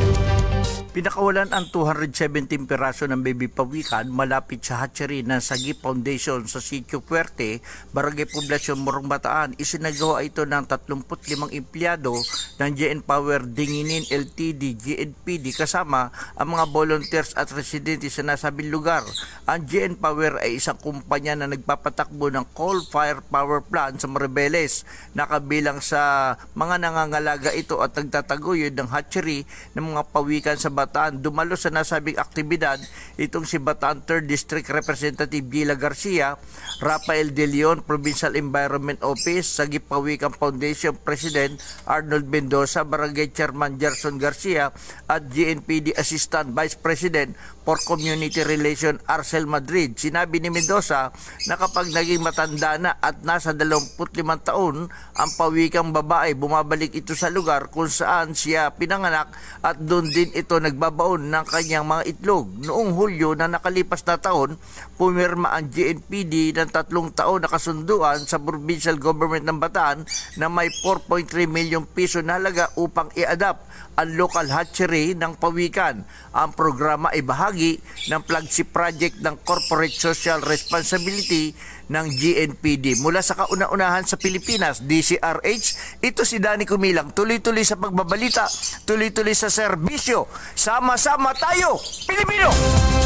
Pinakawalan ang 217 piraso ng baby pawikan malapit sa hatchery ng Sagip Foundation sa Sitio Puerte, Barangay Poblasyon, Morong, Bataan. Isinagawa ito ng 35 empleyado ng GN Power Dinginin Ltd, GNPD kasama ang mga volunteers at residente sa nasabing lugar. Ang GN Power ay isang kumpanya na nagpapatakbo ng coal-fire power plant sa Maribeles. Nakabilang sa mga nangangalaga ito at nagtataguyod ng hatchery ng mga pawikan sa Bataan. Dumalo sa nasabing aktibidad itong si Bataan 3rd District Representative Gila Garcia, Rafael De Leon, Provincial Environment Office, Sagip Pawikan Foundation President Arnold Mendoza, Barangay Chairman Gerson Garcia at GNPD Assistant Vice President for Community Relation Arcel Madrid. Sinabi ni Mendoza na kapag naging matanda na at nasa 25 taon ang pawikang babae, bumabalik ito sa lugar kung saan siya pinanganak at doon din ito nagbabaon ng kanyang mga itlog. Noong Hulyo na nakalipas na taon, pumirma ang GNPD ng 3 taon na kasunduan sa Provincial Government ng Bataan na may 4.3 milyong piso na halaga upang i-adapt ang local hatchery ng pawikan. Ang programa ay bahagi ng flagship project ng Corporate Social Responsibility ng GNPD. Mula sa kauna-unahan sa Pilipinas, DCRH, ito si Danny Kumilang. Tuloy-tuloy sa pagbabalita, tuloy-tuloy sa serbisyo. Sama-sama tayo, Pilipino!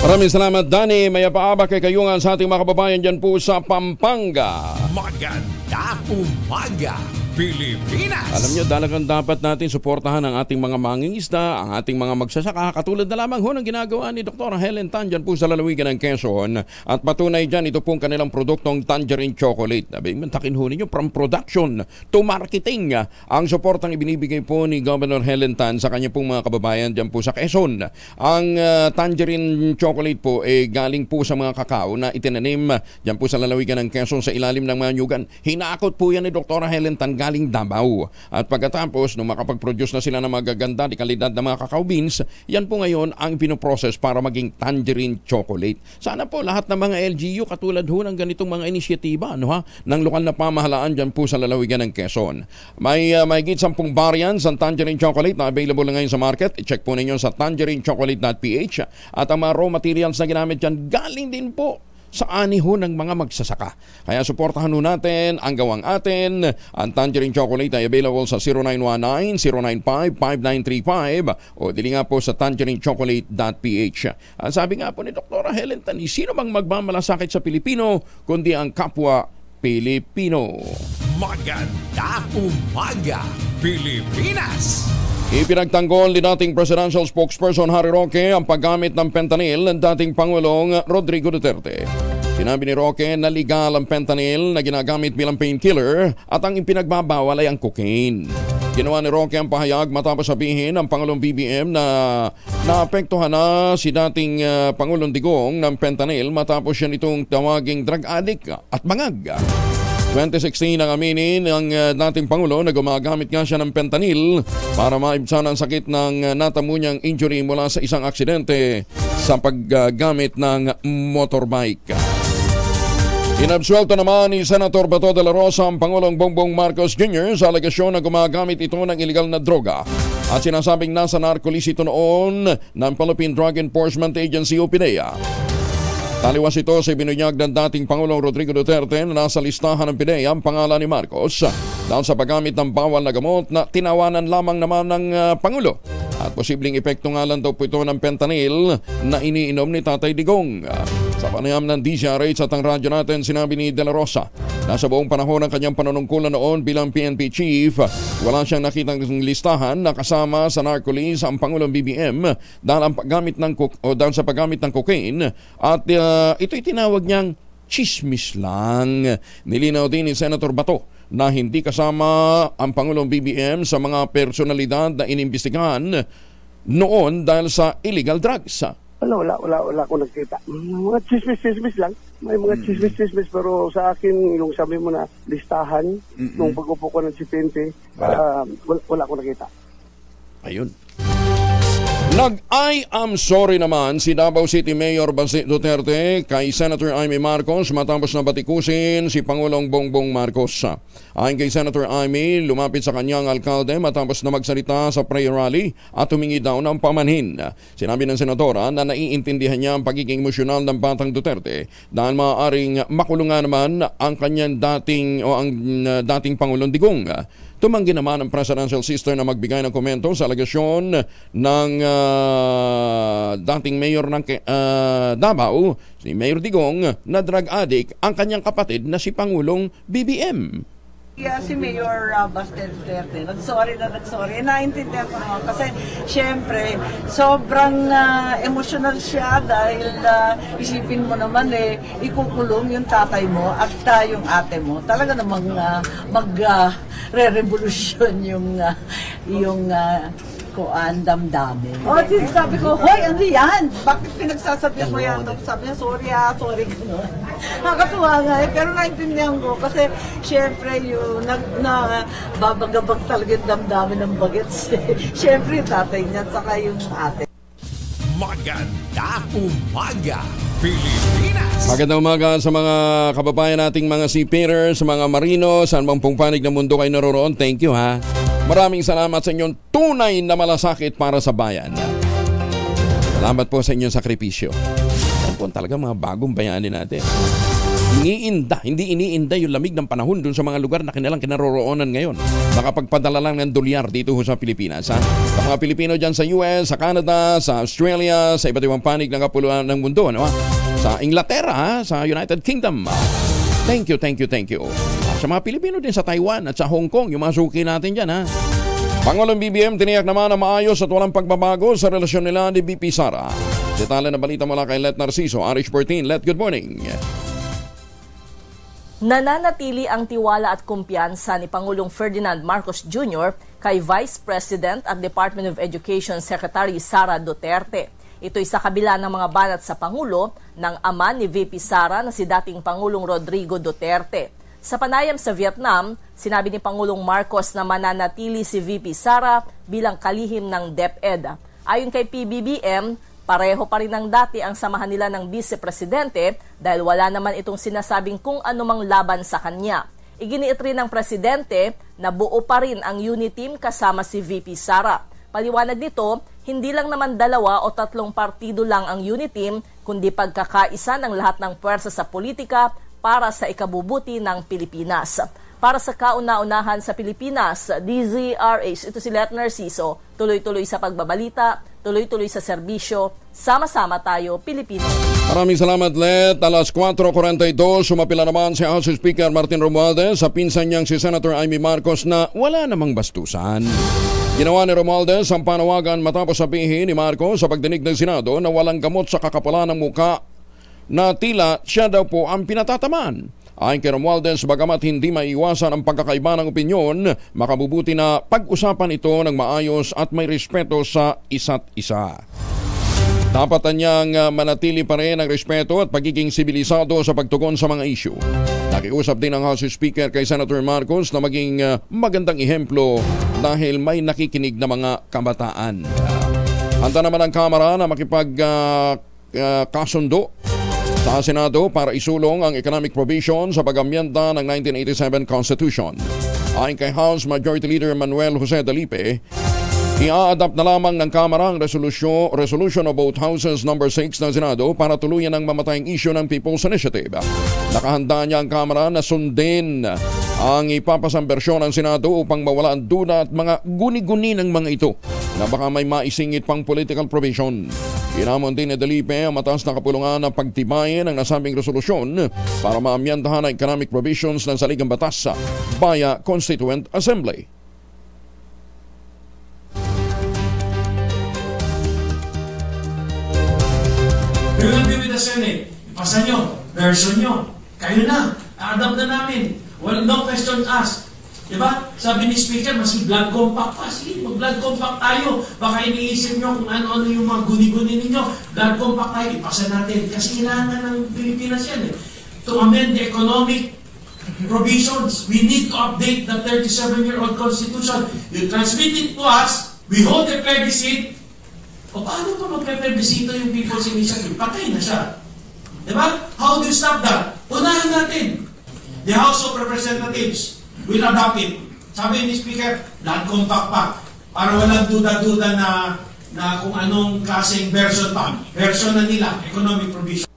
Maraming salamat Danny. May paaba kay kayungan sa ating mga kababayan dyan po sa Pampanga. Maganda umaga, Pilipinas! Alam nyo, dalagang dapat natin suportahan ang ating mga mangingisda, ang ating mga magsasaka, katulad na lamang ho ng ginagawa ni Dr. Helen Tan dyan po sa lalawigan ng Quezon. At patunay dyan, ito pong kanilang produktong tangerine chocolate. Takin ho ninyo, from production to marketing. Ang suportang ibinibigay po ni Governor Helen Tan sa kanya pong mga kababayan dyan po sa Quezon. Ang tangerine chocolate po galing po sa mga kakao na itinanim dyan po sa lalawigan ng Quezon sa ilalim ng mga nyugan. Hinakot po yan ni Dr. Helen Tan galing Davao. At pagkatapos, nung makapag-produce na sila ng magaganda di kalidad na mga cacao beans, yan po ngayon ang pinoprocess para maging tangerine chocolate. Sana po lahat ng mga LGU katulad ho ng ganitong mga inisyatiba ng lokal na pamahalaan dyan po sa lalawigan ng Quezon. May mahigit 10 variants ng tangerine chocolate na available ngayon sa market. I-check po ninyo sa tangerinechocolate.ph at ang mga raw materials na ginamit dyan galing din po sa ani ho ng mga magsasaka. Kaya suportahan ho natin ang gawang atin. Ang tangerine chocolate ay available sa 0919-095-5935 o dili nga po sa tangerinechocolate.ph. Ang sabi nga po ni Dr. Helen Tan, sino bang magmamalasakit sa Pilipino kundi ang kapwa Pilipino. Maganda umaga, Pilipinas! Ipinagtanggol ni dating Presidential Spokesperson Harry Roque ang paggamit ng fentanyl ng dating Pangulong Rodrigo Duterte. Sinabi ni Roque na legal ang fentanyl na ginagamit bilang painkiller at ang ipinagbabawal ay ang cocaine. Ginawa ni Roque ang pahayag matapos sabihin ng Pangulong BBM na naapektuhan na si dating Pangulong Digong ng fentanyl matapos siya nitong tawaging drug addict at bangag. 2016 nang aminin ng dating Pangulo na gumagamit nga siya ng fentanyl para maibsan ang sakit ng natamo niyang injury mula sa isang aksidente sa paggamit ng motorbike. Inabsuelto naman ni Senator Bato de la Rosa ang Pangulong Bongbong Marcos Jr. sa alegasyon na gumagamit ito ng illegal na droga at sinasabing nasa narcolis ito noon ng Philippine Drug Enforcement Agency o PDEA. Taliwas ito sa ibinunyag ng dating Pangulong Rodrigo Duterte na nasa listahan ng PDEA ang pangalan ni Marcos dahil sa paggamit ng bawal na gamot na tinawanan lamang naman ng Pangulo. At posibleng epekto nga lang daw po ito ng fentanyl na iniinom ni Tatay Digong. Sa panayam ng DZRH at ang radyo natin, sinabi ni De La Rosa na sa buong panahon ng kanyang panunungkulan noon bilang PNP Chief, wala siyang nakitang listahan na kasama sa narcolis ang Pangulong BBM dahil sa paggamit ng cocaine at ito'y tinawag niyang chismis lang. Nilinaw din ni Senator Bato na hindi kasama ang Pangulong BBM sa mga personalidad na inimbestigahan noon dahil sa illegal drugs. Wala ako nagkita. Mga chismis lang. May mga chismis pero sa akin, yung sabi mo na listahan, nung pag-upo ko ng CPNP, wala ako nakita. Ayun. Nag-I am sorry naman si Davao City Mayor Baste Duterte kay Senator Amy Marcos matapos na batikusin si Pangulong Bongbong Marcos. Ayon kay Senator Amy, lumapit sa kanyang alkalde matapos na magsalita sa prayer rally at humingi daw ng pamanhin. Sinabi ng senadora na naiintindihan niya ang pagiging emosyonal ng batang Duterte dahil maaaring makulungan naman ang kanyang dating Pangulong Digong. Tumanggi naman ang presidential sister na magbigay ng komento sa alegasyon ng dating mayor ng Davao, si Mayor Digong, na drug addict ang kanyang kapatid na si Pangulong BBM. Si Mayor Baste Duterte, nagsorry. Naintindihan ko naman kasi syempre sobrang emotional siya dahil isipin mo naman ikukulong yung tatay mo at yung ate mo. Talaga namang re-revolusyon yung damdamin. Sabi ko, hoy, ano yan? Bakit pinagsasabihan mo yan? Sabi niya, sorry, gano'n. Nakakatuwa nga pero naintindihan ko kasi syempre yung babagabag talaga yung damdamin ng bagets. Syempre tatay niya at saka yung ate. Maganda umaga, Pilipinas! Magandang umaga sa mga kababayan nating mga seafarers, sa mga marino, saan bang pong panig ng mundo kayo naroroon. Thank you ha. Maraming salamat sa inyong tunay na malasakit para sa bayan. Salamat po sa inyong sakripisyo. Yan po talaga mga bagong bayani natin. Hindi iniinda yung lamig ng panahon dun sa mga lugar na kanilang kinaroroonan ngayon. Makapagpadala lang ng dolyar dito sa Pilipinas. Ha? Sa mga Pilipino dyan sa US, sa Canada, sa Australia, sa iba't ibang panig ng kapuluan ng mundo. Ano? Sa Inglaterra, ha? Sa United Kingdom. Thank you. Sa mga Pilipino din sa Taiwan at sa Hong Kong, yung mga suki natin dyan. Ha? Pangulong BBM tiniyak naman na maayos at walang pagbabago sa relasyon nila ni BP Sara. Detalye na balita mula kay Let Narciso, RH14. Let, good morning. Nananatili ang tiwala at kumpiyansa ni Pangulong Ferdinand Marcos Jr. kay Vice President at Department of Education Secretary Sara Duterte. Ito'y sa kabila ng mga banat sa Pangulo ng ama ni VP Sara na si dating Pangulong Rodrigo Duterte. Sa panayam sa Vietnam, sinabi ni Pangulong Marcos na mananatili si VP Sara bilang kalihim ng DepEd. Ayon kay PBBM, pareho pa rin ng dati ang samahan nila ng Vice-Presidente dahil wala naman itong sinasabing kung anumang laban sa kanya. Iginiit rin ng Presidente na buo pa rin ang unit team kasama si VP Sara. Paliwanag nito, hindi lang naman 2 o 3 partido lang ang unit team, kundi pagkakaisa ng lahat ng puwersa sa politika para sa ikabubuti ng Pilipinas. Para sa kauna-unahan sa Pilipinas, DZRH, ito si Let Narciso, tuloy-tuloy sa pagbabalita, tuloy-tuloy sa serbisyo, sama-sama tayo, Pilipino. Maraming salamat, Let. Alas 4:42, sumapila naman si House Speaker Martin Romualdez sa pinsan niyang si Senator Amy Marcos na wala namang bastusan. Ginawa ni Romualdez ang panawagan matapos sabihin ni Marcos sa pagdinig ng Senado na walang gamot sa kakapalan ng muka na tila siya daw po ang pinatataman. Ayon kay Romualdez, bagamat hindi maiiwasan ang pagkakaiba ng opinyon, makabubuti na pag-usapan ito ng maayos at may respeto sa isa't isa. Dapat niyang manatili pa rin ang respeto at pagiging sibilisado sa pagtugon sa mga isyu. Nakiusap din ang House Speaker kay Senator Marcos na maging magandang ehemplo dahil may nakikinig na mga kabataan. Handa naman ang Kamara na makipagkasundo sa Senado para isulong ang economic provision sa pag-amyenda ng 1987 Constitution. Ayon kay House Majority Leader Manuel Jose Dalipe, i-a-adapt na lamang ng Kamara ang Resolution of Both Houses No. 6 ng Senado para tuluyan ang mamatayang issue ng People's Initiative. Nakahanda niya ang Kamara na sundin ang ipapasang bersyon ng Senado upang mawala ang duda at mga guni-guni ng mga ito na baka may maisingit pang political provision. Inamon din ni Dalipe ang mataas na kapulungan na pagtibayin ang nasabing resolusyon para maamyandahan ang economic provisions ng saligang batas sa Baya Constituent Assembly. We will be with the Senate. Ipasa nyo, version nyo. Kayo na, a-adapt na namin. Well, no question asked. Diba? Sabi ni Speaker, mas blood compact pa. Sige, mag-blood compact tayo. Baka iniisip nyo kung ano-ano yung mga guni-guni ninyo. Blood compact tayo, ipasa natin. Kasi kailangan ng Pilipinas yan To amend the economic provisions, we need to update the 37-year-old Constitution. You transmit it to us, we hold the plebiscite. O paano pa magpe-plebiscito yung People's Initiative? Patay na siya. Diba? How do you stop that? Unahin natin. The House of Representatives will adopt it. Sabi ni Speaker, blood compact pa. Para walang duda-duda na kung anong klaseng version pa. Version na nila, economic provision.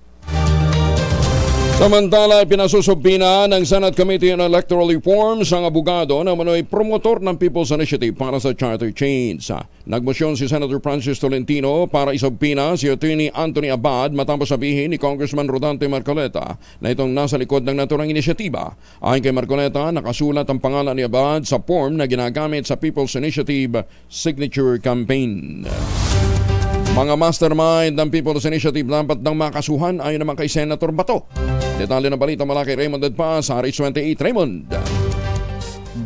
Samantala, pinasusumpina ng Senate Committee on Electoral Reforms ang abogado na manoy promotor ng People's Initiative para sa charter change. Nagmosyon si Senator Francis Tolentino para isubpina si Attorney Anthony Abad matapos sabihin ni Congressman Rodante Marcoleta na itong nasa likod ng naturang inisyatiba. Ayon kay Marcoleta, nakasulat ang pangalan ni Abad sa form na ginagamit sa People's Initiative Signature Campaign. Mga mastermind ng People's Initiative dapat nang makasuhan ayon naman kay Senator Bato. Detalye ng balita mula kay Raymond Edpa sa RH28. Raymond.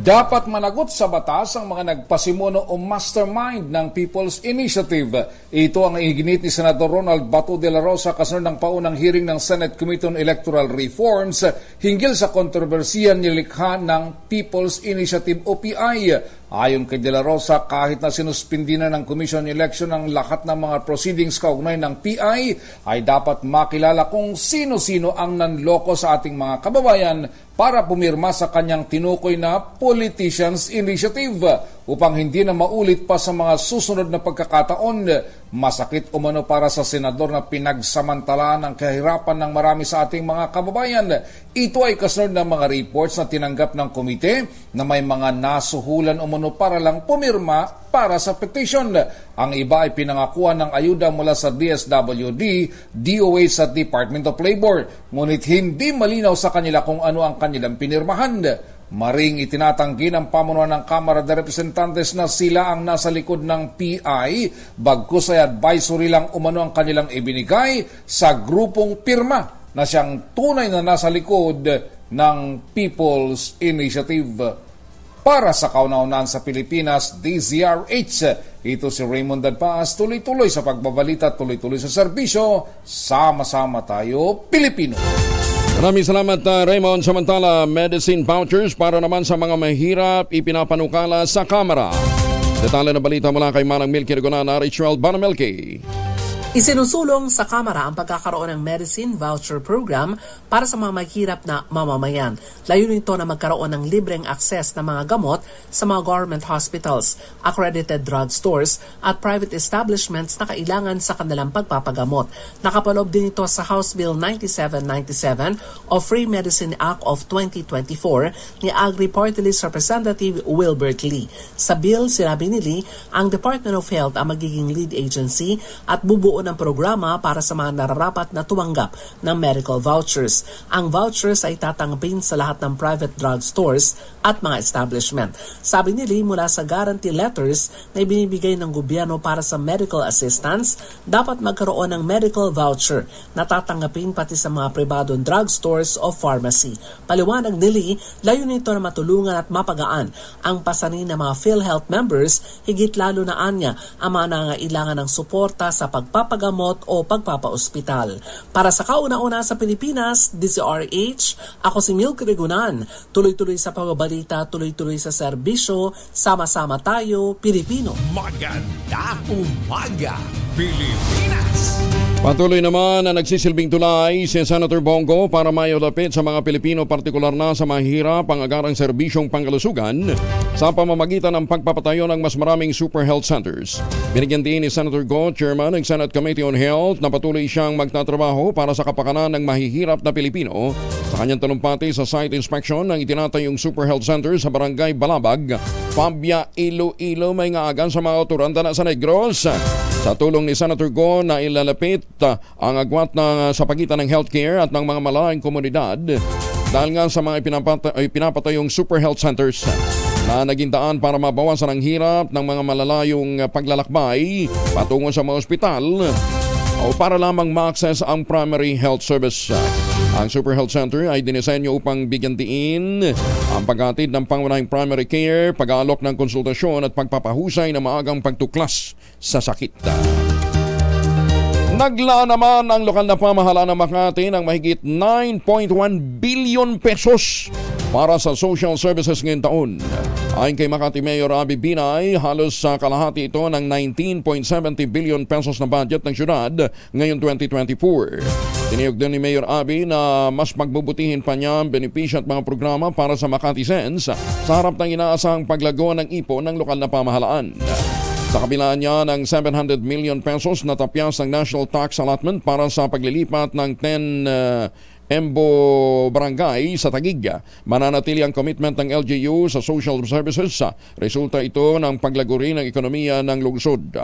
Dapat managot sa batas ang mga nagpasimuno o mastermind ng People's Initiative. Ito ang iginit ni Senador Ronald Bato de la Rosa kasunod ng paunang hearing ng Senate Committee on Electoral Reforms hinggil sa kontrobersiya nilikha ng People's Initiative o PI. Ayon kay De La Rosa, kahit na sinuspindi na ng Commission on Election ang lahat ng mga proceedings kaugnay ng PI, ay dapat makilala kung sino-sino ang nanloko sa ating mga kababayan para pumirma sa kanyang tinukoy na Politicians Initiative upang hindi na maulit pa sa mga susunod na pagkakataon. Masakit umano para sa senador na pinagsamantalaan ang kahirapan ng marami sa ating mga kababayan. Ito ay kasunod ng mga reports na tinanggap ng komite na may mga nasuhulan umano para lang pumirma para sa petition. Ang iba ay pinangakuan ng ayuda mula sa DSWD, DOH at Department of Labor. Ngunit hindi malinaw sa kanila kung ano ang kanilang pinirmahan. Maring itinatanggi ng pamunuan ng Kamara de Representantes na sila ang nasa likod ng PI, bagkus ay advisory lang umano ang kanilang ibinigay sa grupong pirma na siyang tunay na nasa likod ng People's Initiative. Para sa kauna-unahan sa Pilipinas, DZRH, ito si Raymond Dadpaas, tuloy-tuloy sa pagbabalita, tuloy-tuloy sa serbisyo, sama-sama tayo, Pilipino. Maraming salamat Raymond. Samantala, medicine vouchers para naman sa mga mahirap ipinapanukala sa Kamara. Detalye na balita mula kay Manang Milky Regonan, RH12 Banamilky. Isinusulong sa Kamara ang pagkakaroon ng medicine voucher program para sa mga mahirap na mamamayan. Layunin ito na magkaroon ng libreng access na mga gamot sa mga government hospitals, accredited drugstores at private establishments na kailangan sa kanilang pagpapagamot. Nakapaloob din ito sa House Bill 9797 o Free Medicine Act of 2024 ni Agri Party List Representative Wilbert Lee. Sa bill, sinabi ni Lee, ang Department of Health ang magiging lead agency at bubuo ng programa para sa mga nararapat na tumanggap ng medical vouchers. Ang vouchers ay tatanggapin sa lahat ng private drugstores at mga establishment. Sabi ni Lee, mula sa guarantee letters na ibinibigay ng gobyerno para sa medical assistance, dapat magkaroon ng medical voucher na tatanggapin pati sa mga pribadong drugstores o pharmacy. Paliwanag ni Lee, layunin nito na matulungan at mapagaan ang pasanin ng mga PhilHealth members, higit lalo na anya ang mga nangangailangan ng suporta sa pagpapagamot o pagpapaospital. Para sa kauna-una sa Pilipinas, DZRH, ako si Milk Regunan. Tuloy-tuloy sa pagbabalita, tuloy-tuloy sa serbisyo, sama-sama tayo, Pilipino. Maganda umaga, Pilipinas! Patuloy naman na nagsisilbing tulay si Senator Bongo para maiulapit sa mga Pilipino, partikular na sa mahihirap ang agarang serbisyong pangkalusugan sa pamamagitan ng pagpapatayo ng mas maraming super health centers. Binigyan din ni Senator Go, Chairman ng Senate Committee on Health, na patuloy siyang magtatrabaho para sa kapakanan ng mahihirap na Pilipino sa kanyang talumpati sa site inspection ng itinatayong super health center sa Barangay Balabag, Pabya, Iloilo, may ngaagan sa mga oturanda na sa Negros. Sa tulong ni Senator Go na ilalapit ang agwat sa pagitan ng healthcare at ng mga malaking komunidad dahil nga sa mga pinapatayong super health centers na naging daan para mabawasan ang hirap ng mga malalayong paglalakbay patungo sa mga ospital o para lamang ma-access ang primary health service. Ang Super Health Center ay dinisenyo upang bigyan diin ang paghatid ng pangunahing primary care, pag-aalok ng konsultasyon at pagpapahusay ng maagang pagtuklas sa sakit. Naglaan naman ang lokal na pamahalaan ng Makati ng mahigit 9.1 billion pesos para sa social services ngayong taon. Ayon kay Makati Mayor Abby Binay, halos sa kalahati ito ng 19.70 billion pesos na budget ng syudad ngayong 2024. Tiniyog din ni Mayor Abby na mas magbubutihin pa niya ang benepisyo at mga programa para sa Makati Sense sa harap ng inaasahang paglago ng ipon ng lokal na pamahalaan. Sa kabila niya ng 700 million pesos na tapyas ng National Tax Allotment para sa paglilipat ng 10 Embo Barangay sa Taguig, mananatili ang commitment ng LGU sa social services. Resulta ito ng paglago rin ng ekonomiya ng lungsod.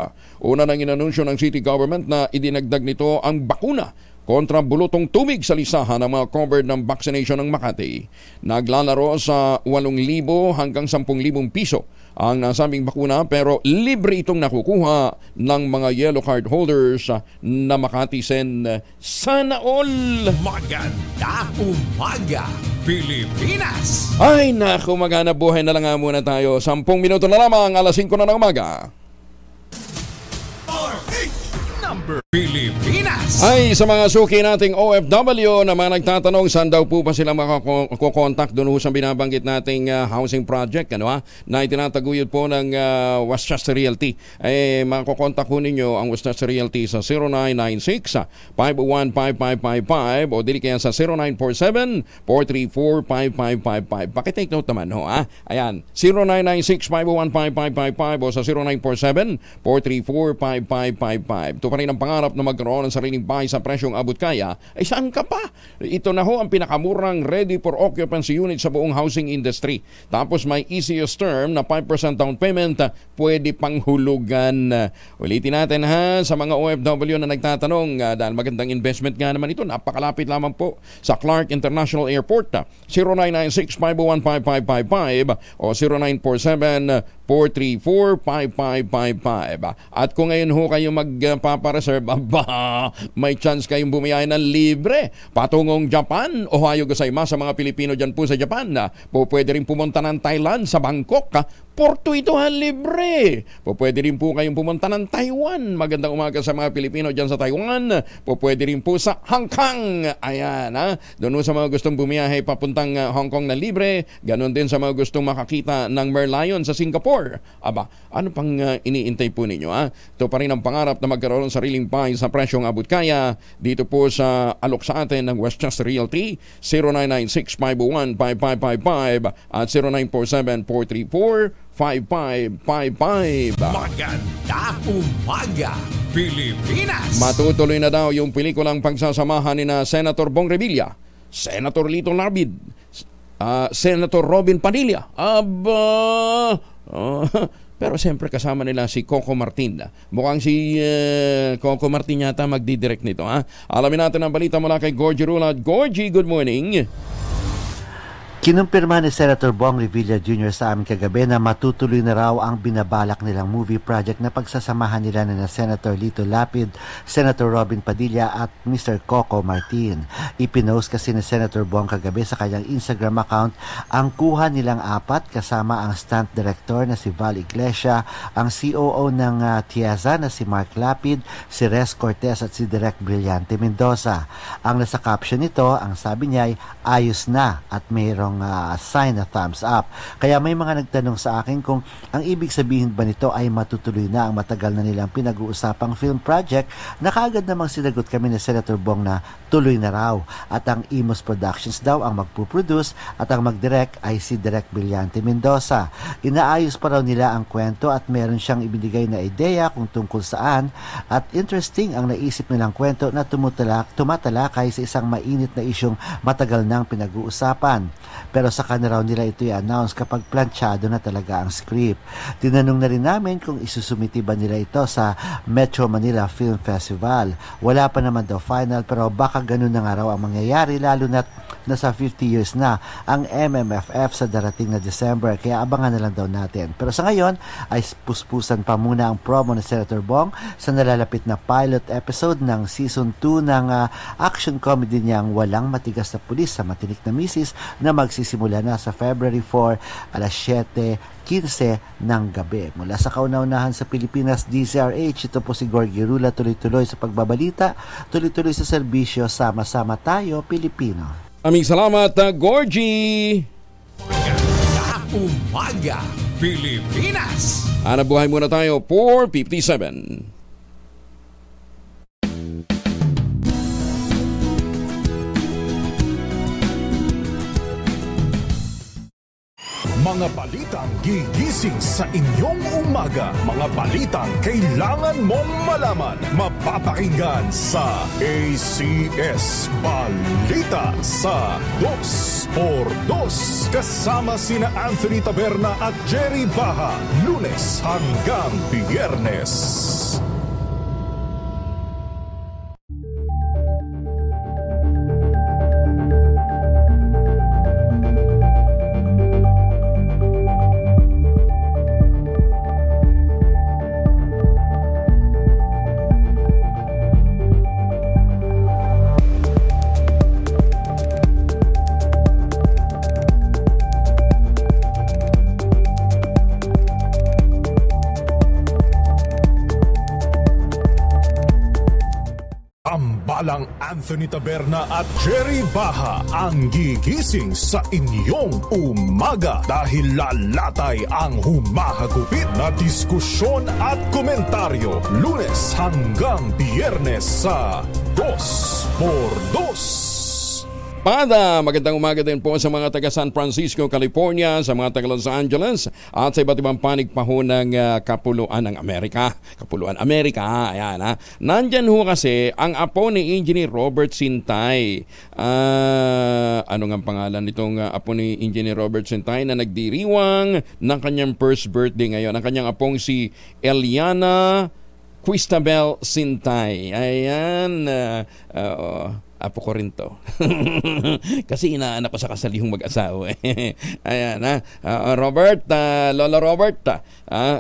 Una nang inanunsyo ng city government na idinagdag nito ang bakuna kontra bulutong tubig sa listahan ng mga covered ng vaccination ng Makati. Naglalaro sa 8,000 hanggang 10,000 piso ang nasabing bakuna, pero libre itong nakukuha ng mga yellow card holders na Makati Sen. Sana all! Maganda umaga, Pilipinas! Ay naku, maghanap buhay na lang nga muna tayo. 10 minuto na lamang, alas 5 na ng umaga. Pilipinas. Ay, sa mga suki nating OFW na mga nagtatanong saan daw po ba sila makakontakt doon sa binabanggit nating housing project, na itinataguyod po ng Westchester Realty. Makakontakt po ninyo ang Westchester Realty sa 0996-501-5555 o dili kaya sa 0947-434-5555. Pakitake note naman Ayan, 0996-501-5555 o sa 0947-434-5555. Ito pa rin ang pangarap na magkaroon ng sariling bahay sa presyong abot kaya. Ay saan ka pa? Ito na ho ang pinakamurang ready for occupancy unit sa buong housing industry. Tapos may easiest term na 5% down payment, pwede panghulugan. Ulitin natin sa mga OFW na nagtatanong dahil magandang investment nga naman ito. Napakalapit lamang po sa Clark International Airport. 0996-501-5555 o 0947-434-5555. At kung ngayon ho kayo magpapareserve, may chance kayong bumiyahe ng libre patungong Japan. Ohayo gozaimasu sa mga Pilipino dyan po sa Japan. Pwede rin pumunta ng Thailand, sa Bangkok. Porto ito libre. Pwede rin po kayong pumunta ng Taiwan. Magandang umaga sa mga Pilipino dyan sa Taiwan. Pwede rin po sa Hong Kong. Ayan, doon sa mga gustong bumiyahe papuntang Hong Kong na libre. Ganon din sa mga gustong makakita ng Merlion sa Singapore. Aba, ano pang iniintay po ninyo? Ito pa rin ang pangarap na magkaroon ng sariling bahay sa presyong abot kaya. Dito po sa alok sa atin ng Westchester Realty, 0996-501-5555 at 0947-434-5555. Maganda umaga, Pilipinas! Matutuloy na daw yung pelikulang pagsasamahan ni na Senator Bong Revilla, Senator Lito Lapid, Senator Robin Padilla. Pero siyempre kasama nila si Coco Martin. Mukhang si Coco Martin yata magdidirect nito. Alamin natin ang balita mula kay Gorgie Rula. Gorgie, good morning. Kinumpirma ni Senator Bong Revilla Jr. sa amin kagabi na matutuloy na raw ang binabalak nilang movie project na pagsasamahan nila na Senator Lito Lapid, Senator Robin Padilla at Mr. Coco Martin. Ipinost kasi ni Senator Bong kagabi sa kanyang Instagram account ang kuha nilang 4 kasama ang stunt director na si Val Iglesia, ang COO ng Tiaza na si Mark Lapid, si Res Cortez at si Direk Brillante Mendoza. Ang nasa caption nito, ang sabi niya ay ayos na at mayroong sign na thumbs up. Kaya may mga nagtanong sa akin kung ang ibig sabihin ba nito ay matutuloy na ang matagal na nilang pinag-uusapang film project, na kaagad namang sinagot kami ni Senator Bong na tuloy na raw at ang Imos Productions daw ang magpuproduce at ang magdirect ay si Direk Brillante Mendoza. Inaayos pa raw nila ang kwento at meron siyang ibinigay na ideya kung tungkol saan, at interesting ang naisip nilang kwento na tumatalakay sa isang mainit na isyong matagal nang pinag-uusapan. Pero saka na raw nila ito i-announce kapag planchado na talaga ang script. Tinanong na rin namin kung isusumiti ba nila ito sa Metro Manila Film Festival. Wala pa naman daw final, pero baka ganun na nga raw ang mangyayari, lalo na't nasa 50 years na ang MMFF sa darating na December, kaya abangan na lang daw natin. Pero sa ngayon ay puspusan pa muna ang promo ni Senator Bong sa nalalapit na pilot episode ng Season 2 ng action comedy niyang Walang Matigas na Pulis sa Matinik na Misis na magsisimula na sa February 4 alas 7:15 ng gabi. Mula sa kauna-unahan sa Pilipinas, DZRH, ito po si Gorgie Rula, tuloy-tuloy sa pagbabalita, tuloy-tuloy sa serbisyo, sama-sama tayo, Pilipino. Aming salamat, Gorgie! Umaga, Pilipinas! Anabuhay muna tayo, 4:57. Mga balitang gigising sa inyong umaga. Mga balitang kailangan mong malaman. Mapapakinggan sa ACS Balita sa 2x2. Kasama sina Anthony Taberna at Jerry Baha. Lunes hanggang Biyernes. Ang Anthony Taberna at Jerry Baha ang gigising sa inyong umaga dahil lalatay ang humahagupit na diskusyon at komentaryo. Lunes hanggang Biyernes sa 2x2. Magandang umaga din po sa mga taga San Francisco, California, sa mga taga Los Angeles at sa iba't ibang panig pa ho ng Kapuluan ng Amerika. Kapuluan Amerika, ayan ha. Nandyan ho kasi ang apo ni Engineer Robert Sintay. Ano nga pangalan nitong apo ni Engineer Robert Sintay na nagdiriwang ng kanyang first birthday ngayon. Ang kanyang apong si Eliana Quistabel Sintay. Ayan, apo ko rin to. Kasi inaanak ko sa kasalihong mag-asawa. Ayan ha. Robert, Lola Robert,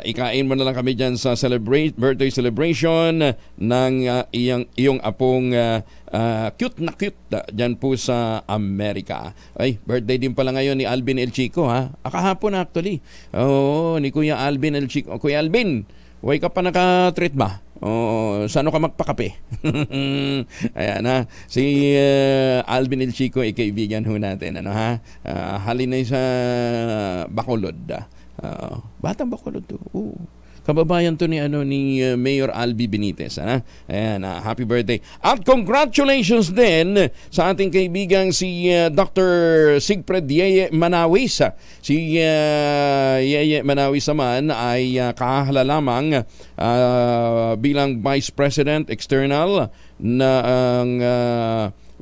ikain mo na lang kami dyan sa birthday celebration ng iyong apong cute na cute dyan po sa Amerika. Ay, birthday din pala ngayon ni Alvin El Chico ha. Kahapon actually. Oo, ni Kuya Alvin El Chico. Kuya Alvin, huwag ka pa naka-treat ba? Saan ka magpakape? Ayan ha. Si Alvin El Chico, kaibigan ho natin. Ano ha? Halin na sa Bacolod. Batang Bacolod to. Kababayan to ni Mayor Albi Benitez. Ayan, happy birthday. At congratulations din sa ating kaibigang si Dr. Sigfred Yeye Manawis. Si Yeye Manawis naman ay kahala lamang bilang Vice President External na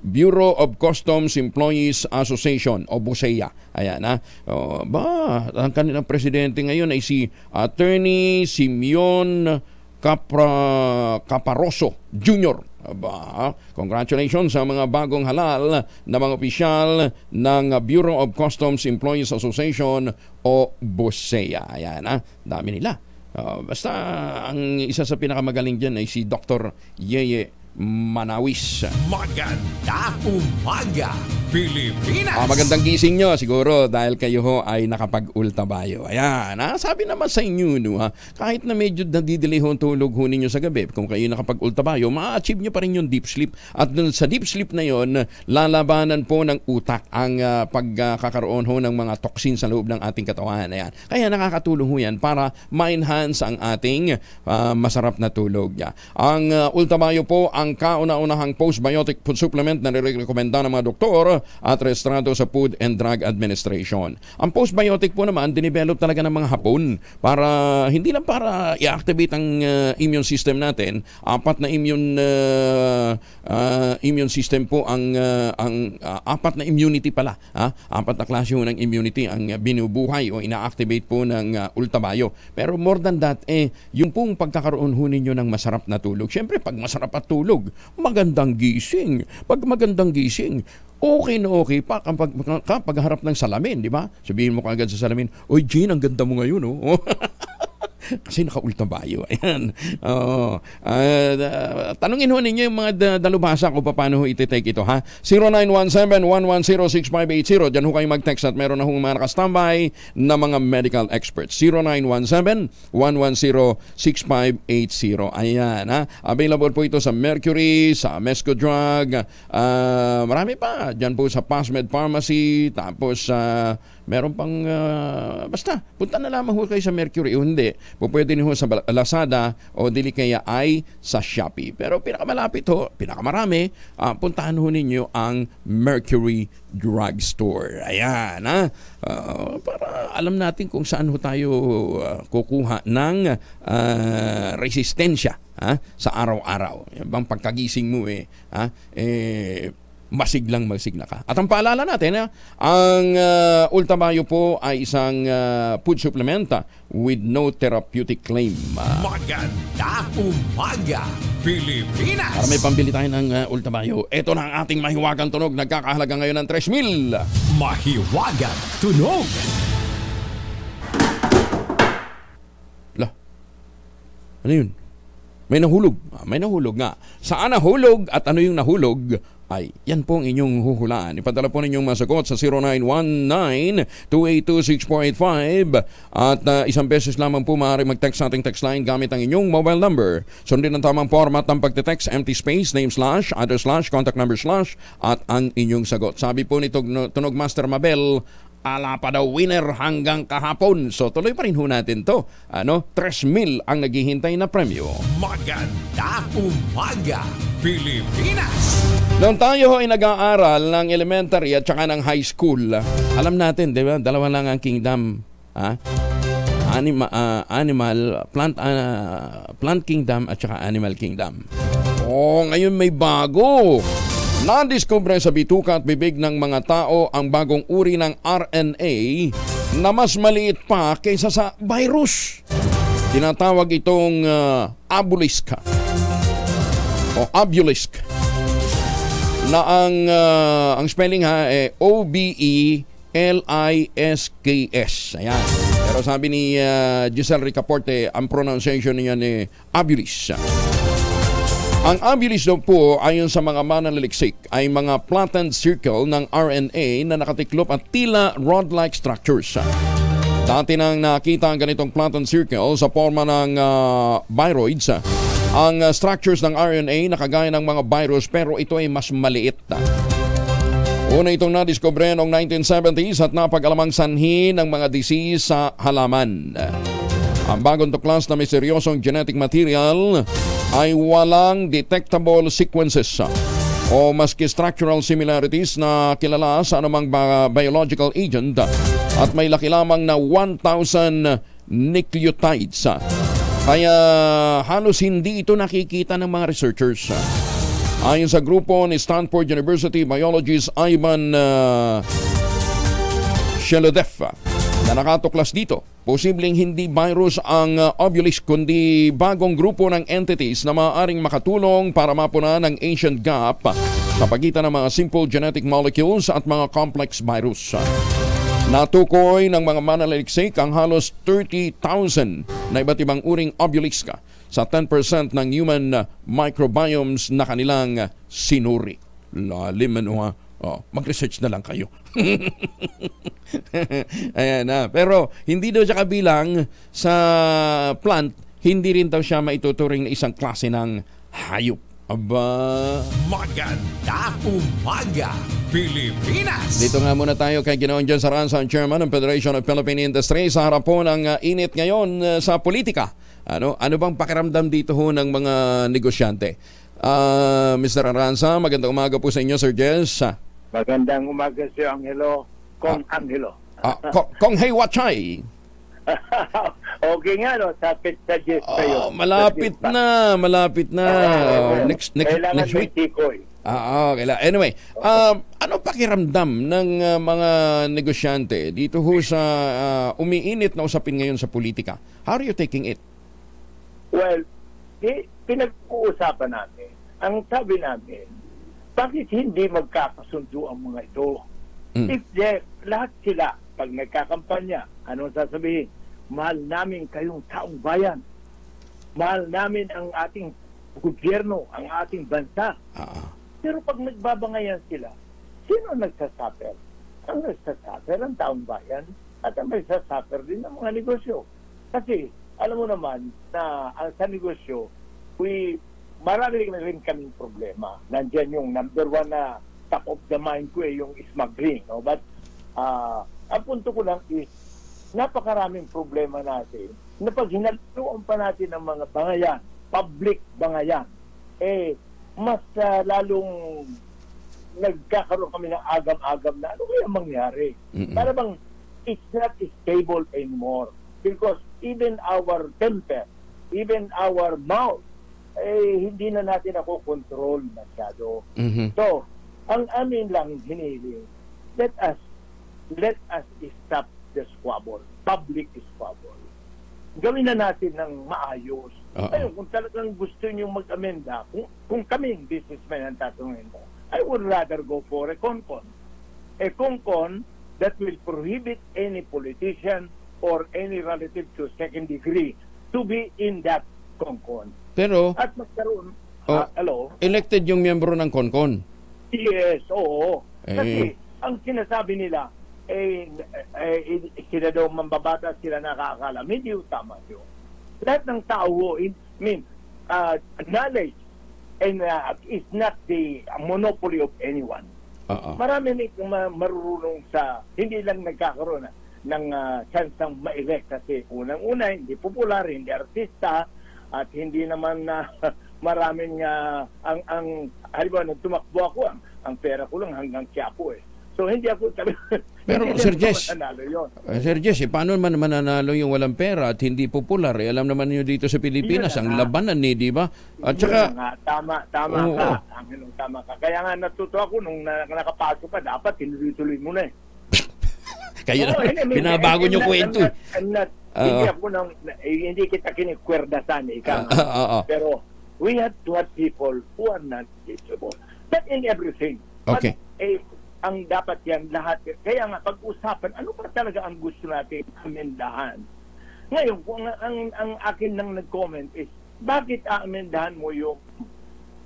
Bureau of Customs Employees Association o BUSEA. Ayan ha. Ang kanilang presidente ngayon ay si Attorney Simeon Caparoso Jr. Congratulations sa mga bagong halal na mga opisyal ng Bureau of Customs Employees Association o BUSEA. Ayan ha. Dami nila. Basta ang isa sa pinakamagaling dyan ay si Dr. Yeye Manawis. Maganda umaga, Pilipinas! Magandang gising nyo siguro dahil kayo ho ay nakapag-ultabayo. Ayan, sabi naman sa inyo, kahit na medyo nadidelay ho ang tulog ho ninyo sa gabi, kung kayo nakapag-ultabayo, ma-achieve nyo pa rin yung deep sleep. At dun sa deep sleep na yon, lalabanan po ng utak ang pagkakaroon ho ng mga toxin sa loob ng ating katawan. Ayan. Kaya nakakatulong ho yan para ma-enhance ang ating masarap na tulog. Ang ultabayo po ang kauna-unahang postbiotic food supplement na nirekomenda ng mga doktor at rehistrado sa Food and Drug Administration. Ang postbiotic po naman, dinevelop talaga ng mga Hapon para, hindi lang para i-activate ang immune system natin, apat na immune system po ang apat na immunity pala. Apat na klase ng immunity ang binubuhay o ina-activate po ng ultabayo. Pero more than that, yung pong pagkakaroon ho ninyo ng masarap na tulog. Siyempre, pag masarap at tulog, magandang gising. Pag magandang gising, okay na okay pa kapag harap ng salamin, di ba? Sabihin mo kaagad sa salamin, "Oy, Jean, ang ganda mo ngayon, oh." Kasi naka-ultabayo. Ayan. Tanungin ho ninyo yung mga dalubhasa kung paano ho iti-take ito, ha? 0917-110-6580. Diyan ho kayo mag-text at meron na hong mga nakastambay na mga medical experts. 0917-110-6580. Ayan, ha? Available po ito sa Mercury, sa Mesco Drug, marami pa. Diyan po sa Pasmed Pharmacy, tapos meron pang, basta, punta na lamang ho kayo sa Mercury o hindi. Pwede niyo sa Lazada o dili kaya ay sa Shopee. Pero pinakamalapit ho, pinakamarami, puntahan ho ninyo ang Mercury Drugstore. Ayan, ha? Para alam natin kung saan ho tayo kukuha ng resistensya sa araw-araw. Yung bang pagkagising mo masiglang ka. At ang paalala natin, ang ultabayo po ay isang food supplement with no therapeutic claim. Maganda umaga, Pilipinas! Para may pambili tayo ng ultabayo, ito na ang ating mahiwagang tunog. Nagkakahalaga ngayon ng 3,000. Mahiwagang tunog! Ano yun? May nahulog. May nahulog nga. Saan nahulog at ano yung nahulog? Ay, yan po ang inyong huhulaan. Ipadala po ninyong masagot sa 0919-282-6485 at isang beses lamang po maaari mag-text sa ating text line gamit ang inyong mobile number. Sundin ang tamang format ng pagte-text, empty space, name slash, other slash, contact number slash at ang inyong sagot. Sabi po ni Tunog Master Mabel, ala pa daw winner hanggang kahapon. So tuloy pa rin ho natin to. 3,000 ang naghihintay na premyo. Maganda umaga, Pilipinas! Noong tayo ay nag-aaral ng elementary at saka ng high school, alam natin, di ba? Dalawa lang ang kingdom. Plant kingdom at saka animal kingdom. Ngayon may bago. Nadiskubre sa bituka at bibig ng mga tao ang bagong uri ng RNA na mas maliit pa kaysa sa virus. Tinatawag itong Obelisc o Obelisc na ang spelling OBELISKS. Ayan. Pero sabi ni Giselle Ricaporte, ang pronunciation niya ni Obelisc. Ang Obelisc daw po, ayon sa mga mananaliksik, ay mga flattened circle ng RNA na nakatiklop at tila rod-like structures. Dati nang nakita ang ganitong flattened circle sa forma ng viroids. Ang structures ng RNA nakagaya ng mga virus pero ito ay mas maliit. Una itong nadiskubre noong 1970s at napag-alamang sanhi ng mga disease sa halaman. Ang bagong tuklas na misteryosong genetic material ay walang detectable sequences o maski structural similarities na kilala sa anumang biological agent at may laki lamang na 1,000 nucleotides. Kaya halos hindi ito nakikita ng mga researchers. Ayon sa grupo ni Stanford University biologist Ivan Shelodev na nakatuklas dito, posibleng hindi virus ang obelisk kundi bagong grupo ng entities na maaaring makatulong para mapunan ang ancient gap sa pagitan ng mga simple genetic molecules at mga complex virus. Natukoy ng mga mananaliksik ang halos 30,000 na iba't ibang uring obelisk sa 10% ng human microbiomes na kanilang sinuri. Lalim ano ha? Mag-research na lang kayo. Ayan na. Pero hindi daw siya kabilang sa plant, hindi rin daw siya maituturing na isang klase ng hayop. Aba. Maganda umaga, Pilipinas! Dito nga muna tayo kay Ginoong Jen Saranza, Chairman ng Federation of Philippine Industry, sa harap po ng init ngayon sa politika. Ano bang pakiramdam dito ho ng mga negosyante? Mr. Aranza, magandang umaga po sa inyo, Sir Jess. Magandang umaga si Angelo, Kong Angelo. Kong Hey Wachay. Okay nga, no? Sapit sa Jess kayo. Malapit na. Next week. Anyway, ano pakiramdam ng mga negosyante dito ho sa umiinit na usapin ngayon sa politika? How are you taking it? Well, pinag-uusapan namin. Ang sabi namin, bakit hindi magkakasundo ang mga ito? If lahat sila, pag nagkakampanya, anong sasabihin? Mahal namin kayong taong bayan. Mahal namin ang ating gobyerno, ang ating bansa. Pero pag nagbabangayan sila, sino nagsasuffer? Ang nagsasuffer ang taong bayan at ang nagsasuffer din ang mga negosyo. Kasi, alam mo naman na sa negosyo, marami rin kaming problema. Nandiyan yung number one na top of the mind ko yung smuggling. No? But ang punto ko lang is, napakaraming problema natin na pag hinaluan pa natin ng mga bangayan, public bangayan, mas lalong nagkakaroon kami ng agam-agam na ano kaya mangyari. Para bang it's not stable anymore. Because even our temper, even our mouth, hindi na natin ako control masyado. So, ang amin lang hinihiling, let us stop the squabble, public squabble. Gawin na natin ng maayos. Ayun, kung talagang gusto niyo mag-amenda, kung kaming businessman ang tatanungin mo, I would rather go for a CONCON. A CONCON that will prohibit any politician or any relative to second degree to be in that CONCON. Pero, at magkaroon, hello? Elected yung miyembro ng CONCON. Yes, oo. Kasi, ang sinasabi nila, sila daw mambabata, sila nakakaalam. Hindi yung tama yun. Lahat ng tao, knowledge is not the monopoly of anyone. Marami marurunong sa, hindi lang nagkakaroon ng chance ng ma-elect kasi unang-una, hindi popular, hindi artista, at hindi naman maraming halimbawa, nung tumakbo ako, ang pera ko lang hanggang Quiapo So, hindi ako pero, Sir Jess, paano man mananalo yung walang pera at hindi popular? Alam naman nyo dito sa Pilipinas, ang labanan di ba? At saka... Tama ka. Tama ka. Kaya nga natuto ako nung nakapasok pa, dapat tinuloy-tuloy mo na Kayo na, binabago nyo kwento. Hindi kita kinikwerdasan, pero we have to have people who are not teachable. But in everything. Okay. Ang dapat yan lahat. Kaya nga, pag-usapan, ano pa talaga ang gusto natin amendahan? Ngayon, kung ang akin nang nag-comment is, bakit amendahan mo yung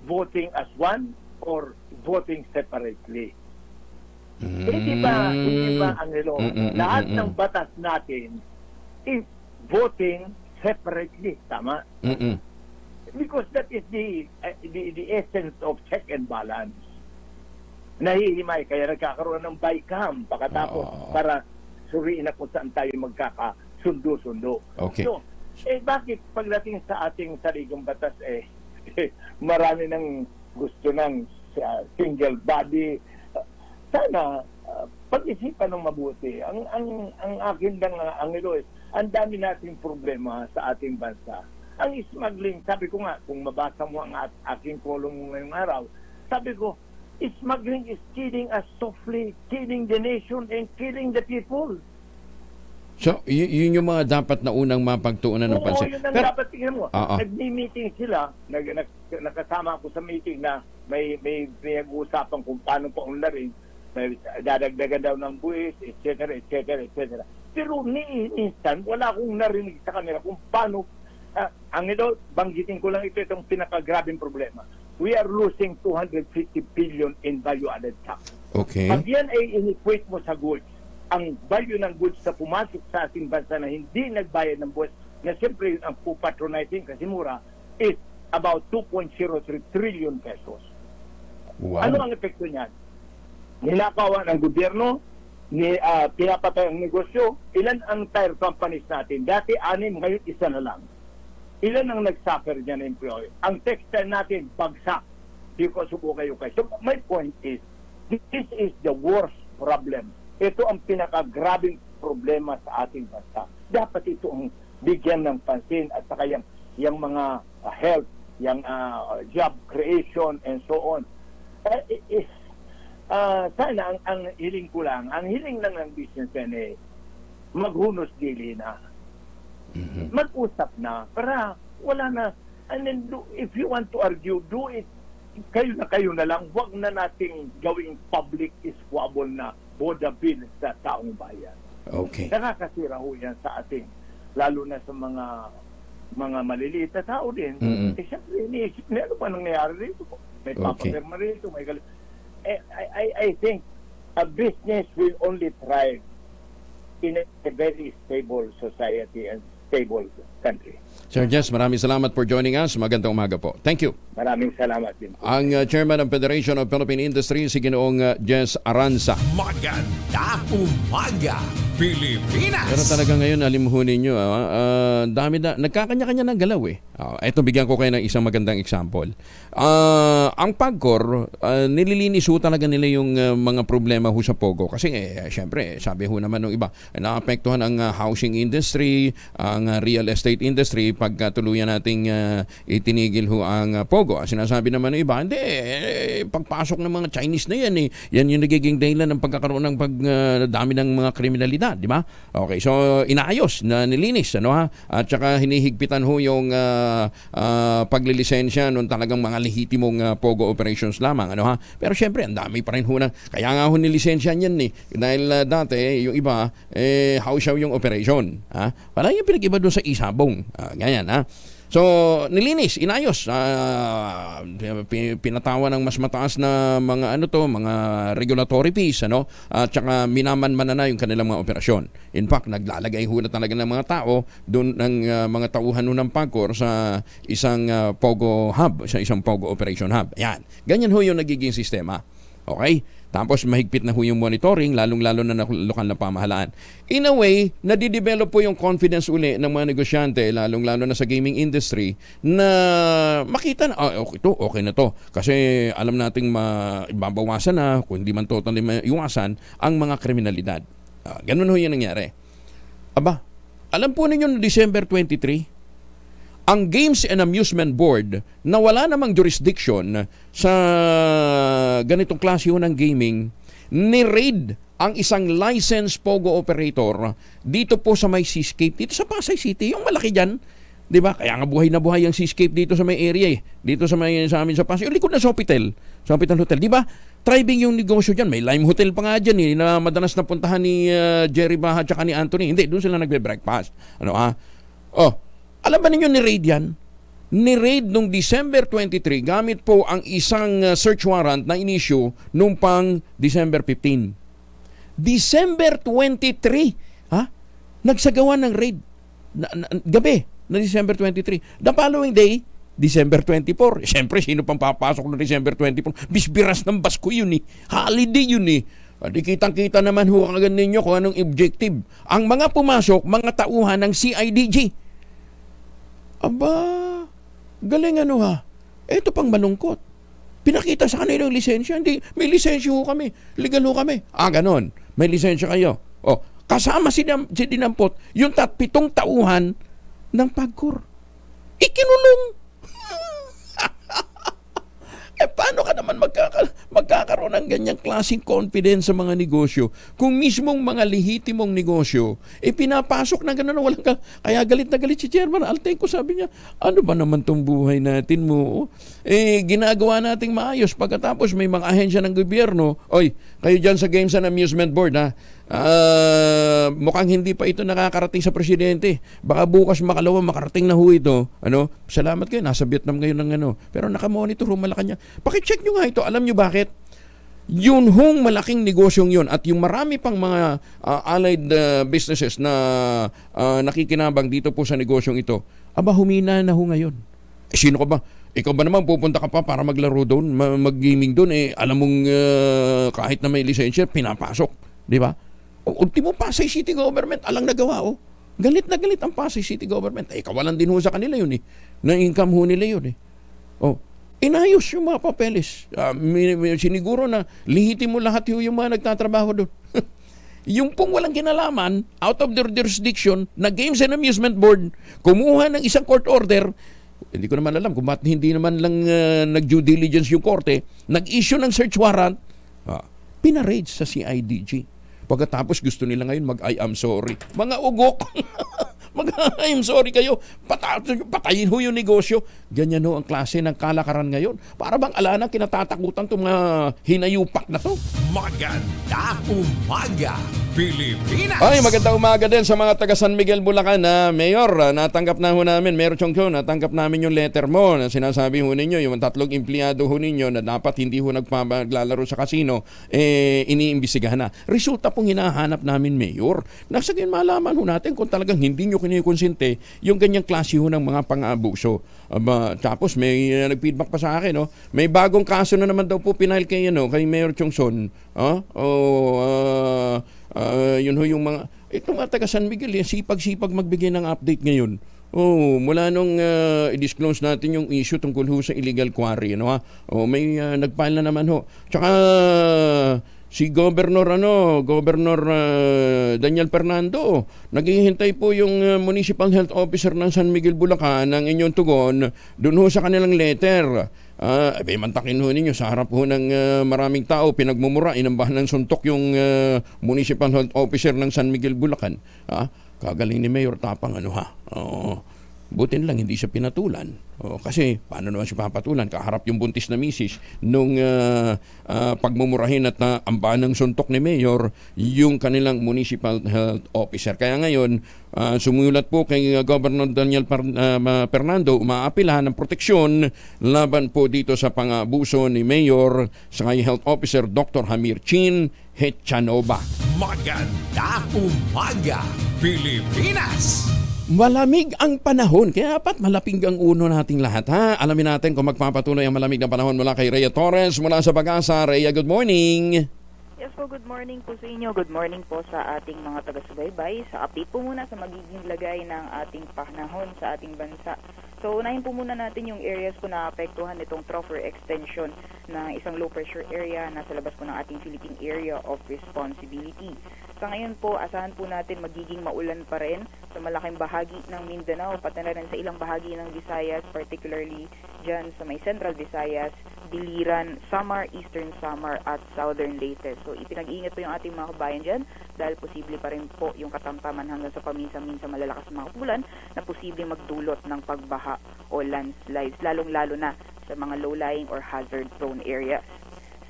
voting as one or voting separately? Hindi ba, Angelo, lahat ng batas natin is voting separately, tama? Because that is the essence of check and balance. Nahihimay, kaya nagkakaroon ng bycam pagkatapos para suriin na kung saan tayo magkakasundo-sundo. Okay. So, bakit pagdating sa ating sarigang batas, marami nang gusto ng single body. Sana, pag-isipan ng mabuti. Ang akin lang, Angelo, ang dami nating problema sa ating bansa. Ang smuggling, sabi ko nga, kung mabasa mo ang aking kolong ngayong araw, sabi ko, smuggling is killing us softly, killing the nation and killing the people. So, yun yung mga dapat na unang mapagtuunan ng pansin. Oo, yun ang dapat tingnan mo. Nag-meeting sila, nakasama ako sa meeting na may pinag-uusapan kung paano pa unlarin, may dadagdagan daw ng buwis, etc., etc., etc. Pero ni-instant, wala akong narinig sa kanila kung paano. Ang ito, banggitin ko lang itong pinakagrabing problema. We are losing 250 billion in value-added tax. Okay. Pag yan ay in-equate mo sa goods, ang value ng goods na pumasok sa ating bansa na hindi nagbayad ng buwis, na siyempre ang pupatroniting kasi mura, is about 2.03 trillion pesos. Wow. Ano ang epekto niyan? Ninakawa ng gobyerno, pinapatay ang negosyo. Ilan ang tire companies natin? Dati 6, ngayon 1 na lang. Ilan ang nag-suffer niya na employee? Ang textile natin, bagsak. Because of kayo. So my point is, this is the worst problem. Ito ang pinakagrabing problema sa ating bansa. Dapat ito ang bigyan ng pansin at saka yung mga health, yung job creation and so on. Sana ang hiling ko lang, ang hiling lang ng businessman maghunos dili na. Mag-usap na para wala na. And then if you want to argue, do it kayo na lang. Huwag na nating gawing public squabble na boda bill sa taong bayan. Okay. Nakakasira ho yan sa ating, lalo na sa mga maliliit na tao din. Siyempre, iniisip na ano pa nangyayari rito. May papapirma rito, may I think a business will only thrive in a very stable society and stable country. Sir Jess, maraming salamat for joining us. Magandang umaga po. Thank you. Maraming salamat din. Ang Chairman ng Federation of Philippine Industry, si Ginoong Jess Aranza. Magandang umaga, Pilipinas! Pero talaga ngayon, alimuhunin nyo, dami na, nagkakanya-kanya ng galaw eh. Ito, bigyan ko kayo ng isang magandang example. Ang PAGCOR, nililinis ho talaga nila yung mga problema ho sa POGO. Kasi syempre, sabi ho naman ng iba, naapektuhan ang housing industry, ang real estate industry, pagkatuluyan nating itinigil ho ang POGO. Sinasabi naman ng iba, hindi, pagpasok ng mga Chinese na yan yan yung nagiging dahilan ng pagkakaroon ng pagdami ng mga kriminalidad, di ba? Okay, so inaayos na nilinis, at saka hinihigpitan ho yung paglilisensya nung talagang mga lehitimong POGO operations lamang, Pero syempre, ang dami pa rin ho kaya nga ho nilisensya yan dahil dati yung iba hausaw yung operation, Parang yung pinag-iba doon sa Isabong, ganyan, So, nilinis, inayos, pinatawa ng mas mataas na mga mga regulatory fees, at saka minaman-mana na yung kanilang mga operasyon. In fact, naglalagay ho na talaga ng mga tao doon ng mga tauhan ng PAGCOR sa isang POGO hub, sa isang POGO operation hub. Ayan, ganyan ho yung nagiging sistema. Okay? Tapos mahigpit na ho yung monitoring, lalong-lalo na lokal na pamahalaan. In a way, nadidevelop po yung confidence uli ng mga negosyante, lalong-lalo na sa gaming industry, na makita na, okay na to. Kasi alam nating mababawasan na, kung hindi man totally maiwasan, ang mga kriminalidad. Ganun ho yung nangyari. Aba, alam po ninyo December 23, ang Games and Amusement Board na wala namang jurisdiction sa ganitong klase ng gaming, ni-raid ang isang licensed POGO operator dito po sa may Seascape, dito sa Pasay City, yung malaki dyan. Diba? Kaya nga buhay na buhay ang Seascape dito sa may area dito sa amin sa Pasay. Yung likod na sa Hotel Hotel. Diba? Thriving yung negosyo dyan. May Lime Hotel pa nga dyan na madalas na puntahan ni Jerry Baha at ni Anthony. Hindi, doon sila nagbe-breakfast. Alam ba ninyo ni-raid yan? Ni-raid noong December 23 gamit po ang isang search warrant na in-issue noong pang December 15. December 23, nagsagawa ng raid. Gabi na December 23. The following day, December 24. Siyempre, sino pang papasok noong December 24? Bisbiras ng Basko yun Holiday yun Di kitang-kita naman ho agad ninyo kung anong objective. Ang mga pumasok, mga tauhan ng CIDG. Aba, galing Ito pang malungkot. Pinakita sa kanila yung lisensya. Hindi, may lisensya ho kami. Legal ho kami. Ganon. May lisensya kayo. Kasama si Dinampot yung 7 tauhan ng PAGCOR. ikinulong. Paano ka naman magkakaroon ng ganyang klaseng confidence sa mga negosyo kung mismong mga lehitimong negosyo pinapasok na gano'n, walang ka. Kaya galit na galit si Chairman Altenco, sabi niya, ano ba naman tong buhay natin mo? Ginagawa nating maayos, pagkatapos may mga ahensya ng gobyerno, oy, kayo dyan sa Games and Amusement Board, ha? Mukhang hindi pa ito nakakarating sa presidente. Baka bukas makalawa makarating na ho ito. Salamat kayo, nasa Vietnam ngayon ng pero nakamonitor ho Malacanang. Pakicheck nyo nga ito. Alam nyo bakit? Yun hong malaking negosyong yun at yung marami pang mga allied businesses na nakikinabang dito po sa negosyong ito, humina na ho ngayon. Sino ka ba? Ikaw ba naman pupunta ka pa para maglaro doon, mag-gaming doon, alam mong kahit na may lisensya, pinapasok. Di ba? Ultimo, Pasay City Government, alang nagawa, Galit na galit ang Pasay City Government. Kawalan din ho sa kanila yun, Na-income ho nila yun, Inayos yung mga papeles. Siniguro na lihitin mo lahat yung mga nagtatrabaho doon. Yung pong walang kinalaman, out of their jurisdiction, na Games and Amusement Board, kumuha ng isang court order, hindi ko naman alam kung ba't hindi naman lang nag-due diligence yung korte, nag-issue ng search warrant, pinarage sa CIDG. Pagkatapos gusto nila ngayon mag-I am sorry. Mga ugok. Mag-I am sorry kayo. Patayin ho yung negosyo. Ganyan ho ang klase ng kalakaran ngayon. Para bang ala na kinatatakutan itong mga hinayupak na to. Maganda umaga, Pilipinas! Ay, magandang umaga din sa mga taga San Miguel, Bulacan. Mayor, natanggap na ho namin, Mayor Chongchong, natanggap namin yung letter mo na sinasabi ho ninyo, yung 3 empleyado ho ninyo na dapat hindi ho naglalaro sa kasino, iniimbisigahan na. Resulta pong hinahanap namin, Mayor. Nasa ganyan malaman ho natin kung talagang hindi nyo kinikonsinte yung ganyang klase ho ng mga pang-abuso. Tapos may nag-feedback pa sa akin, may bagong kaso na naman daw po pinahil kay Mayor Chongson. Yun ho yung mga itong taga San Miguel, sipag-sipag magbigay ng update ngayon. Mula nung i-disclose natin yung issue tungkol ho sa illegal quarry, may nag-file na naman ho. Tsaka si Governor Daniel Fernando, naghihintay po yung Municipal Health Officer ng San Miguel, Bulacan ng inyong tugon doon ho sa kanilang letter. Mantakin ho ninyo sa harap ho ng maraming tao, pinagmumura, inambahan ng suntok yung Municipal Health Officer ng San Miguel, Bulacan. Kagaling ni Mayor, tapang butin lang hindi siya pinatulan. Kasi paano naman siya papatulan? Kaharap yung buntis na misis nung pagmumurahin at ambahan ng suntok ni Mayor yung kanilang Municipal Health Officer. Kaya ngayon, sumulat po kay Governor Daniel Fernando, umaapilahan ng proteksyon laban po dito sa pang-abuso ni Mayor sa Health Officer Dr. Hamir Chin Hechanova. Maganda umaga, Pilipinas! Malamig ang panahon, kaya dapat malapig ang uno nating lahat, Alamin natin kung magpapatuloy ang malamig na panahon mula kay Rhea Torres mula sa Pag-asa. Rhea, good morning. Yes po, good morning po sa inyo. Good morning po sa ating mga taga-subaybay. Sa update po muna sa magiging lagay ng ating panahon sa ating bansa. So, unahin po muna natin yung areas po na apektuhan nitong trough or extension ng isang low pressure area na sa labas po ng ating Philippine Area of Responsibility. Sa ngayon po, asahan po natin magiging maulan pa rin sa malaking bahagi ng Mindanao, pati na rin sa ilang bahagi ng Visayas, particularly dyan sa may Central Visayas, Biliran, Samar, Eastern Samar at Southern Leyte. So ipinag-iingat po yung ating mga kabayan dyan dahil posible pa rin po yung katamtaman hanggang sa paminsan-minsan malalakas na mga ulan na posible magdulot ng pagbaha o landslides, lalong-lalo na sa mga low-lying or hazard-prone areas.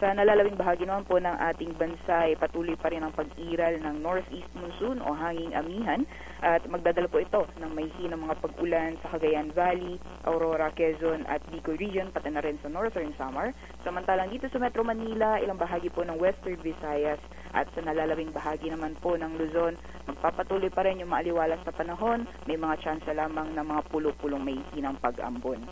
Sa nalalawing bahagi naman po ng ating bansa ay patuloy pa rin ang pag-iral ng northeast monsoon o hanging amihan at magdadala po ito ng may hinang mga pag-ulan sa Cagayan Valley, Aurora, Quezon at Bicol Region, pati na rin sa Northern Samar. Samantalang dito sa Metro Manila, ilang bahagi po ng Western Visayas at sa nalalawing bahagi naman po ng Luzon, magpapatuloy pa rin yung maaliwalas na panahon, may mga tsansa lamang ng mga pulo-pulong may hinang pag-ambon.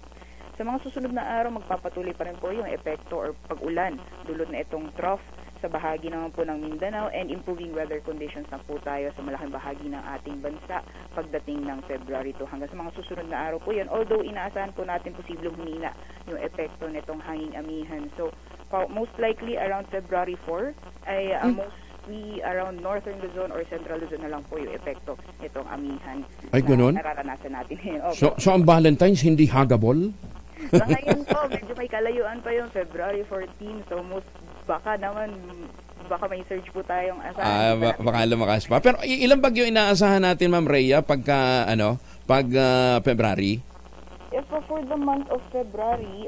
Sa mga susunod na araw, magpapatuloy pa rin po yung epekto or pag-ulan dulot na itong trough sa bahagi naman po ng Mindanao and improving weather conditions na po tayo sa malaking bahagi ng ating bansa pagdating ng February 2. Hanggang sa mga susunod na araw po yan. Although inaasahan po natin posibleng humina yung epekto nitong hanging amihan. So, most likely around February 4 ay mostly around Northern Luzon or Central Luzon na lang po yung epekto nitong amihan. Ay, ganun? Nararanasan natin ngayon. So ang Valentine's hindi huggable? Sa ngayon po, medyo may kalayuan pa yung February 14. So baka may search po tayong asahan. Baka lumakas pa. Pero ilang bagyo inaasahan natin, Ma'am Rhea, pag February? Yes po, for the month of February,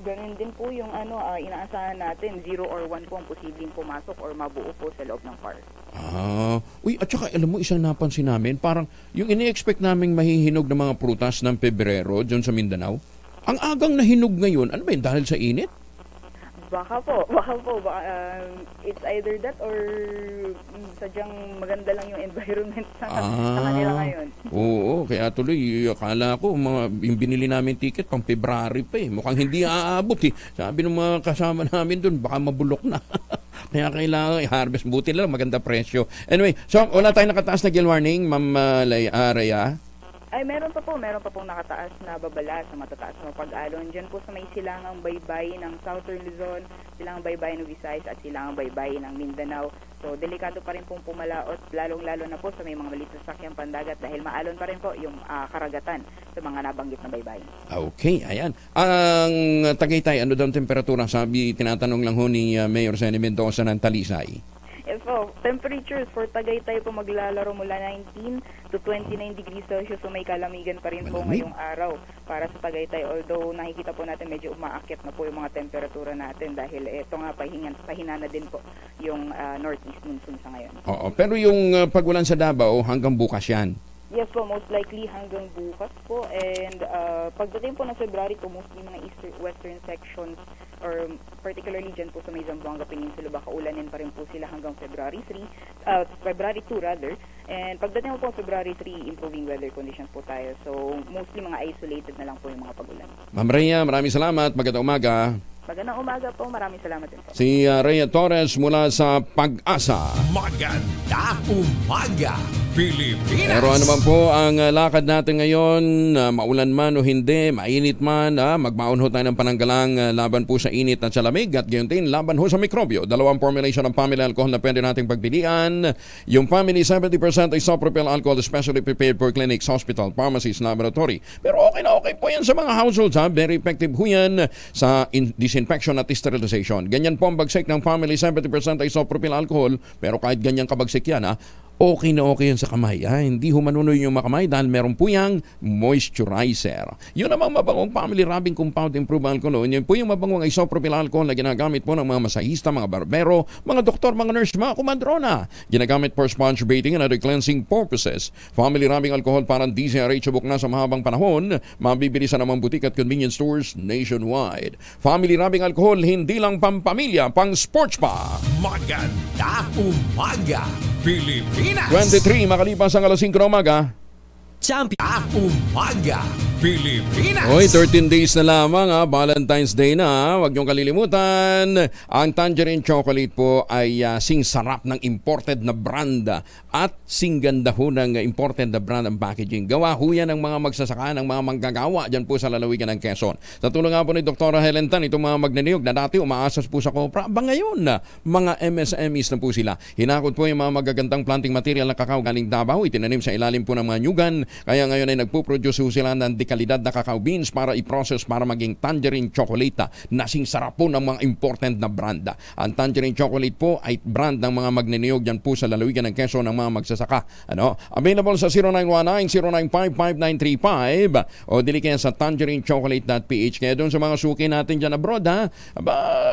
ganun din po yung inaasahan natin, 0 or 1 po ang posibleng pumasok or mabuo po sa loob ng park. At saka alam mo, isang napansin namin, parang yung ini-expect naming mahihinog ng mga prutas ng Pebrero dyan sa Mindanao, ang agang nahinog ngayon, ano ba yun, dahil sa init? Baka po. It's either that or sadyang maganda lang yung environment sa kanila ngayon. Oo, kaya tuloy, akala ko, yung binili namin ticket pang February pa eh. Mukhang hindi aabot eh. Sabi ng mga kasama namin dun, baka mabulok na. Kaya kailangan i-harvest. Buti lang, maganda presyo. Anyway, so wala tayong nakataas na gill warning, Ma'am Rhea? Ay, meron pa pong nakataas na babala sa matataas na pag-alon. Diyan po sa may silangang baybay ng Southern Luzon, silangang baybay ng Visayas at silangang baybay ng Mindanao. So, delikado pa rin pong pumalaot, lalong-lalo na po sa may mga maliit na sakyang pandagat dahil maalon pa rin po yung karagatan sa mga nabanggit na baybay. Okay, ayan. Ang Tagaytay, ano daw ang temperatura? Sabi, tinatanong lang ho ni Mayor Senny Mendoza ng Talisay. So, temperatures for Tagaytay po maglalaro mula 19 to 29 degrees Celsius. So, may kalamigan pa rin po ngayong araw para sa Tagaytay. Although, nakikita po natin medyo umaakyat na po yung mga temperatura natin dahil ito nga pahina na din po yung northeast monsoon sa ngayon. Oo, pero yung pagulan sa Davao hanggang bukas yan? Yes po, most likely hanggang bukas po. And pagdating po ng February po, mostly mga western sections or particularly dyan po sa may Zamboanga Peninsula, baka ulanin pa rin po sila hanggang February 2 rather. And pagdating po February 3, improving weather conditions po tayo. So mostly mga isolated na lang po yung mga pagulan. Ma'am Rhea, maraming salamat. Magandang umaga. Magandang umaga po. Maraming salamat din po. Si Rhea Torres mula sa Pag-asa. Magandang umaga, Pilipinas! Pero ano man po ang lakad natin ngayon, maulan man o hindi, mainit man, magbaon ho tayo ng pananggalang laban po sa init at sa lamig at gayon din laban ho sa mikrobyo. Dalawang formulation ng family alcohol na pwede nating pagpilian. Yung family 70% isopropyl alcohol especially prepared for clinics, hospital, pharmacies, laboratory. Pero okay na okay po yan sa mga households. Very effective ho yan sa disinfection at sterilization. Ganyan po ang bagsik ng family 70% isopropyl alcohol, pero kahit ganyan kabagsik yan, okay na okay yan sa kamay. Hindi humanunoy yung makamay dahil meron po yung moisturizer. Yun namang mabangong family rubbing compound improved alcohol. Yun po yung mabangong isopropyl alcohol na ginagamit po ng mga masahista, mga barbero, mga doktor, mga nurse, mga kumandrona. Ginagamit for sponge bathing and other cleansing purposes. Family rubbing alcohol parang DZRH subok na sa mahabang panahon. Mabibili sa namang butik at convenience stores nationwide. Family rubbing alcohol, hindi lang pampamilya, pang sports pa. Magandang umaga, Pilipinas! 23 makalipas ang alas 5 ng umaga. Champion! Umaga, Pilipinas! Hoy, 13 days na lamang Valentine's Day na. Huwag niyong kalilimutan. Ang Tangerine Chocolate po ay sing sarap ng imported na brand at sing ganda ho ng imported na brand ang packaging. Gawa ho yan ng mga magsasaka, ng mga manggagawa dyan po sa lalawigan ng Quezon. Sa tulong nga po ni Dr. Helen Tan, itong mga magnaniyog na dati umaasas po sa kopra. Ba ngayon na, mga MSMEs na po sila. Hinakot po yung mga magagandang planting material na kakao galing Davao. Itinanim sa ilalim po ng mga nyugan. Kaya ngayon ay nagpuproduce sila ng dekalidad na cacao beans para i-process para maging Tangerine Chocolate na sing sarap po ng mga important na brand. Ang Tangerine Chocolate po ay brand ng mga magniniyog dyan po sa lalawigan ng Quezon ng mga magsasaka. Available sa 0919-095-5935 o dili kaya sa tangerinechocolate.ph. Kaya doon sa mga suki natin dyan abroad,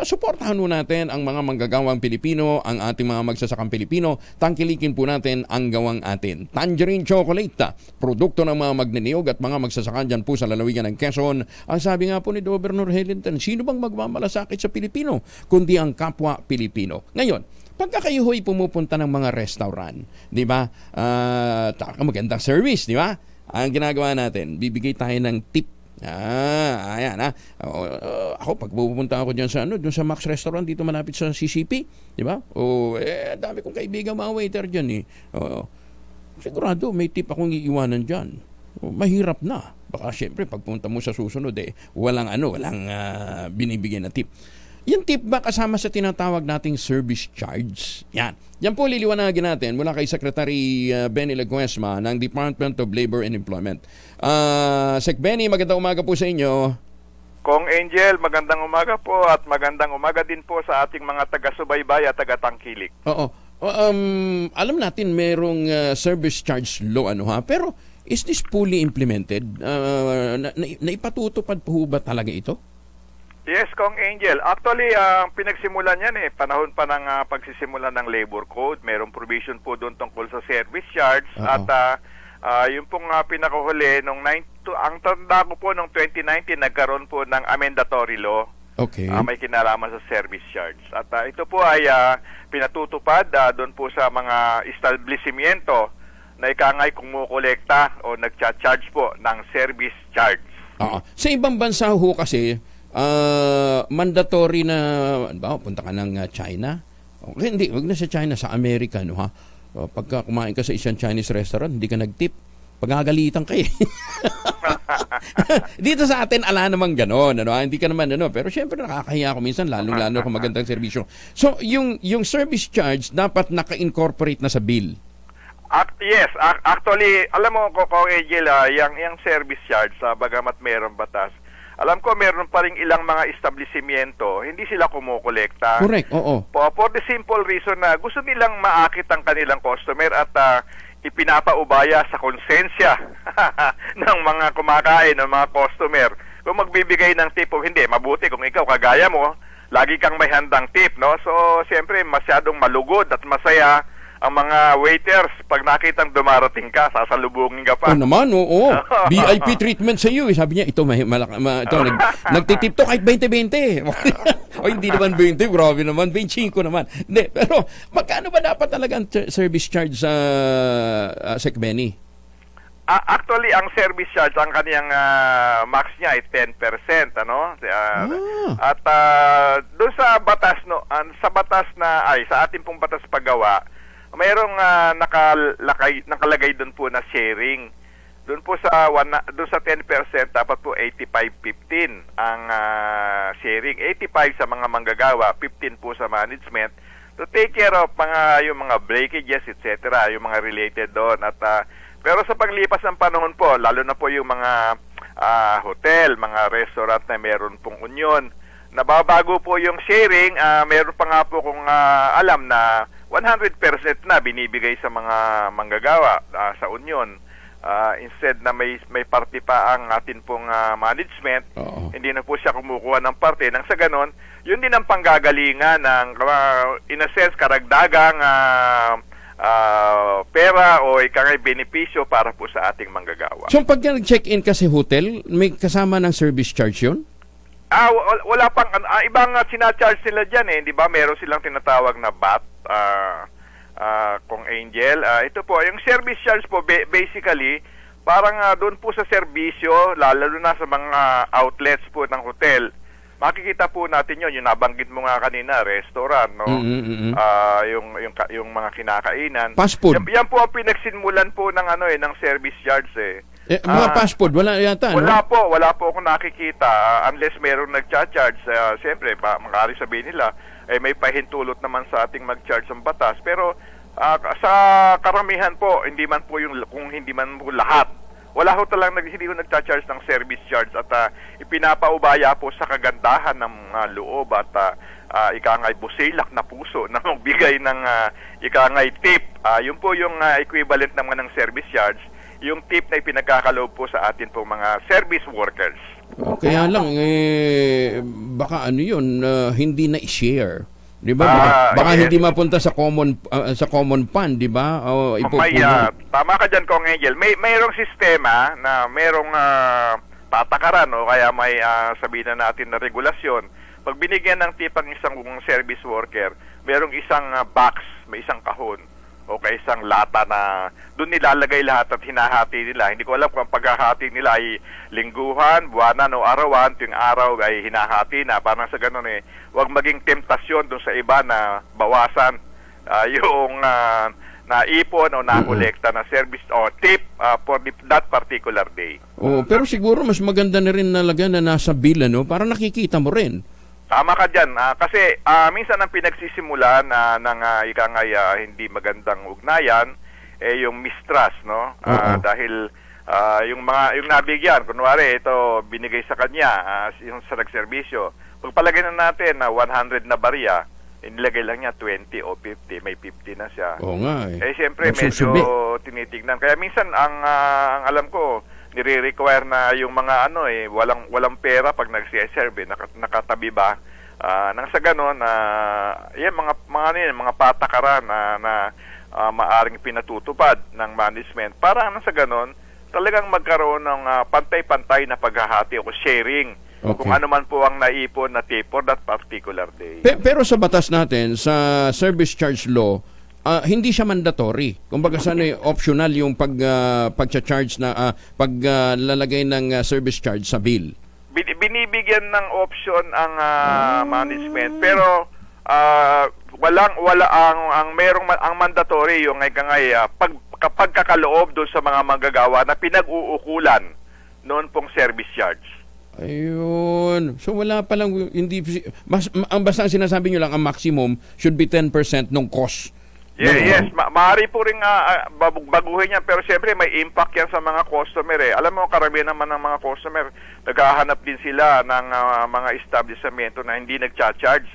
suportahan mo natin ang mga manggagawang Pilipino, ang ating mga magsasakang Pilipino. Tangkilikin po natin ang gawang atin. Tangerine Chocolate, produkto ng mga magniniyog at mga magsasaka dyan po sa lalawigan ng Quezon. Ang sabi nga po ni Governor Helen Tan, sino bang magmamalasakit sa Pilipino kundi ang kapwa Pilipino? Ngayon, pagka kayo ho'y pumupunta ng mga restaurant, di ba? Magandang service, di ba? Ang ginagawa natin, bibigay tayo ng tip. Ayan ako pag pupunta ako diyan sa doon sa Max Restaurant dito malapit sa CCP, di ba? Dami kong kaibigan mga waiter diyan sigurado may tip akong iiwanan diyan. Mahirap na. Baka syempre pagpunta mo sa susunod walang binibigyan na tip. Yung tip ba kasama sa tinatawag nating service charge? Yan. Yan po liliwanagin natin mula kay Secretary Benny Laguesma ng Department of Labor and Employment. Sec Benny, magandang umaga po sa inyo. Kong Angel, magandang umaga po at magandang umaga din po sa ating mga taga-subaybay at taga-tangkilik. Oo. Alam natin merong service charge law pero is this fully implemented? Naipatutupad po ba talaga ito? Yes, Kong Angel. Actually, pinagsimulan yan panahon pa ng pagsisimula ng Labor Code. Merong provision po doon tungkol sa service charge. At yung pong pinakahuli, ang tanda ko po, noong 2019, nagkaroon po ng amendatory law. Okay. May kinalaman sa service charge. At ito po ay pinatutupad doon po sa mga establishmento na ikangay kumukolekta o nagcha-charge po ng service charge. Sa ibang bansa ho kasi, mandatory na, punta ka ng China? Okay, hindi, wag na sa China, sa Amerika, pagka kumain ka sa isang Chinese restaurant, hindi ka nag-tip, pagagalitan ka Dito sa atin, ala naman gano'n, hindi ka naman, pero syempre nakakahiya ako minsan, lalo kung magandang serbisyo. So, yung service charge, dapat naka-incorporate na sa bill. Yes, actually, alam mo, Kong Angel, yung service charge, bagamat mayroong batas, alam ko meron pa rin ilang mga establishmento, hindi sila kumukolekta. Correct, oo. For the simple reason na gusto nilang maakit ang kanilang customer at ipinapaubaya sa konsensya ng mga kumakain, ng mga customer. Kung magbibigay ng tip o hindi, mabuti kung ikaw kagaya mo, lagi kang may handang tip, So, siyempre, masyadong malugod at masaya ang mga waiters, pag nakitang dumarating ka, sasalubungin ka pa. Naman, oo. VIP treatment sa iyo. Sabi niya, ito, nagtitip to kahit 20-20. O hindi naman 20, grabe naman. 25 naman. Hindi, pero magkano ba dapat talaga ang service charge sa Sec Benny? Actually, ang service charge, ang kaniyang max niya ay 10%, At doon sa batas, sa ating pong batas paggawa, mayroong nakalagay doon po na sharing. Doon po sa 10% dapat po 85-15 ang sharing. 85 sa mga manggagawa, 15 po sa management to take care of yung mga breakages, etc., yung mga related doon. At pero sa paglipas ng panahon po, lalo na po yung mga hotel, mga restaurant na meron pong union, nababago po yung sharing. Meron pa nga po kung alam na 100% na binibigay sa mga manggagawa sa union. Instead na may parte pa ang atin pong management, hindi na po siya kumukuha ng parte. Nang sa ganon, yun din ang panggagalingan ng, in a sense, karagdagang pera o ikangay benepisyo para po sa ating manggagawa. So pag nag-check-in kasi hotel, may kasama ng service charge yun? Wala pang, ibang sinacharge nila dyan di ba? Meron silang tinatawag na VAT, Kong Angel. Ito po, yung service charge po, basically, parang doon po sa serbisyo, lalo na sa mga outlets po ng hotel, makikita po natin yung nabanggit mo nga kanina, restaurant, yung mga kinakainan. Fast food. Yan po ang pinagsinmulan po ng ng service charge mga fast food, wala yata, wala po akong nakikita unless merong nagcha-charge. Siyempre, makari sabihin nila, may pahintulot naman sa ating mag-charge ng batas. Pero sa karamihan po, kung hindi man po lahat, wala ho talagang hindi ho nagcha-charge ng service charge at ipinapaubaya po sa kagandahan ng loob at ikangay busilak na puso na magbigay ng ikangay tip. Yun po yung equivalent naman ng service charge, yung tip na ipinagkakaloob po sa atin po mga service workers. Kaya lang, baka hindi na i-share. Di ba? Baka yes, hindi mapunta sa common fund, di ba? Tama ka dyan, Kong Angel. Mayroong sistema na mayroong patakaran o kaya may sabihin na natin na regulasyon. Pag binigyan ng tip ang isang service worker, mayroong isang box, may isang kahon o kaya isang lata na doon nilalagay lahat at hinahati nila. Hindi ko alam kung paghahati nila ay lingguhan, buwanan o arawan. Yung araw ay hinahati na. Parang sa ganun huwag maging temptasyon doon sa iba na bawasan yung naipon o nakolekta na service o tip for that particular day. Pero siguro mas maganda na rin nalagyan na nasa bill, para nakikita mo rin. Tama ka dyan. Kasi minsan ang pinagsisimula ng hindi magandang ugnayan, yung mistrust, no? Dahil yung nabigyan, kunwari, ito binigay sa kanya, yung sa nagserbisyo. Pagpalagay na natin na 100 na barya, inilagay lang niya 20 o 50, may 50 na siya. Oo nga Siyempre, medyo tinitignan. Kaya minsan, ang alam ko, nire-require na yung mga walang pera pag nagsiserve, nakatabi ba? Nang sa ganon, mga patakaran na maaring pinatutupad ng management para nang sa ganon, talagang magkaroon ng pantay-pantay na paghahati o sharing kung ano man po ang naipon na tip for that particular day. Pero sa batas natin, sa service charge law, hindi siya mandatory. Kumbaga optional yung pag-charge na paglalagay ng service charge sa bill. Binibigyan ng option ang management, pero ang mandatory yung kapag kakaloob doon sa mga manggagawa na pinag-uukulan noon pong service charge. Ayun. So wala pa lang, basta ang sinasabi nyo lang, ang maximum should be 10% ng cost. Yes, maaari po rin baguhin yan, pero siyempre may impact yan sa mga customer Alam mo, karamihan naman ng mga customer, naghahanap din sila ng mga establishmento na hindi nagcha-charge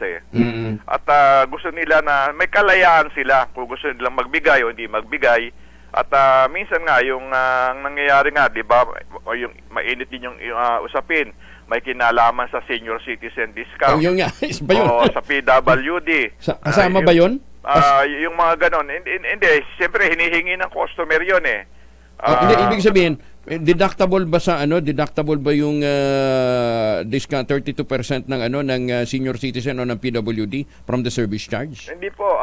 At gusto nila na may kalayaan sila kung gusto nilang magbigay o hindi magbigay. At minsan nga, yung nangyayari nga, di ba, yung mainit din yung usapin, may kinalaman sa senior citizen discount. Yun nga, ba yun? O sa PWD. Kasama ba yun? Yung mga ganon, hindi, siyempre hinihingi ng customer yun hindi, ibig sabihin, deductible ba deductible ba yung discount 32% ng senior citizen o ng PWD from the service charge? Hindi po,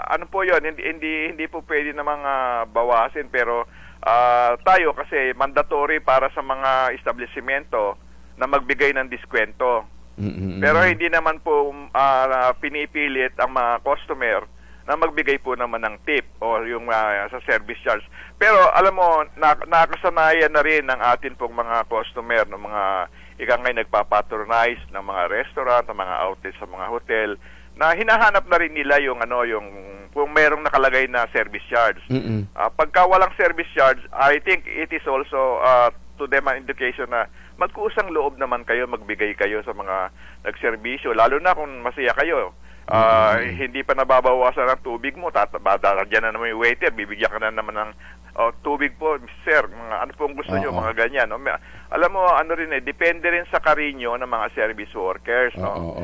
ano po yun, hindi po pwede namang bawasin, pero tayo kasi mandatory para sa mga establishmento na magbigay ng diskwento. Pero hindi naman po pinipilit ang mga customer na magbigay po naman ng tip o yung sa service charge. Pero alam mo, nakasanayan na rin ng atin pong mga customer ng mga nagpapatronize ng mga restaurant, ng mga outlets sa mga hotel, na hinahanap na rin nila yung kung merong nakalagay na service charge. Pagka walang service charge, I think it is also to them an indication na magkusang loob naman kayo, magbigay kayo sa mga nagserbisyo, lalo na kung masaya kayo. Hindi pa nababawasan ang tubig mo, dadyan na naman yung waiter, bibigyan ka na naman ng tubig po, sir, ano pong gusto nyo, mga ganyan. No? Alam mo, depende rin sa karinyo ng mga service workers. No?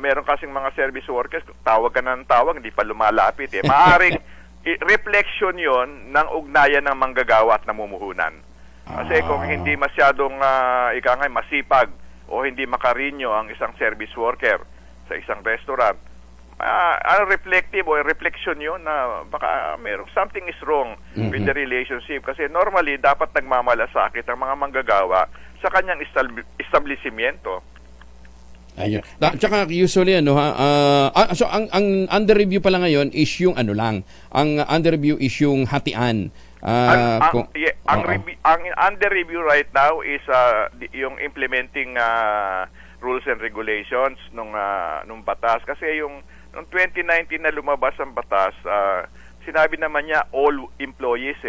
Meron kasing mga service workers, tawag ka ng tawag, hindi pa lumalapit. Maaring reflection yon ng ugnayan ng manggagawa at namumuhunan. Kasi kung hindi masyadong masipag o hindi makarinyo ang isang service worker sa isang restaurant, reflective o reflection yun na baka something is wrong with the relationship. Kasi normally, dapat nagmamalasakit ang mga manggagawa sa kanyang establishmento. Ayun. Tsaka usually so ang under review pala ngayon is yung ang under review is yung hatian. Ang under review right now is yung implementing rules and regulations nung batas, kasi yung noong 2019 na lumabas ang batas, sinabi naman niya all employees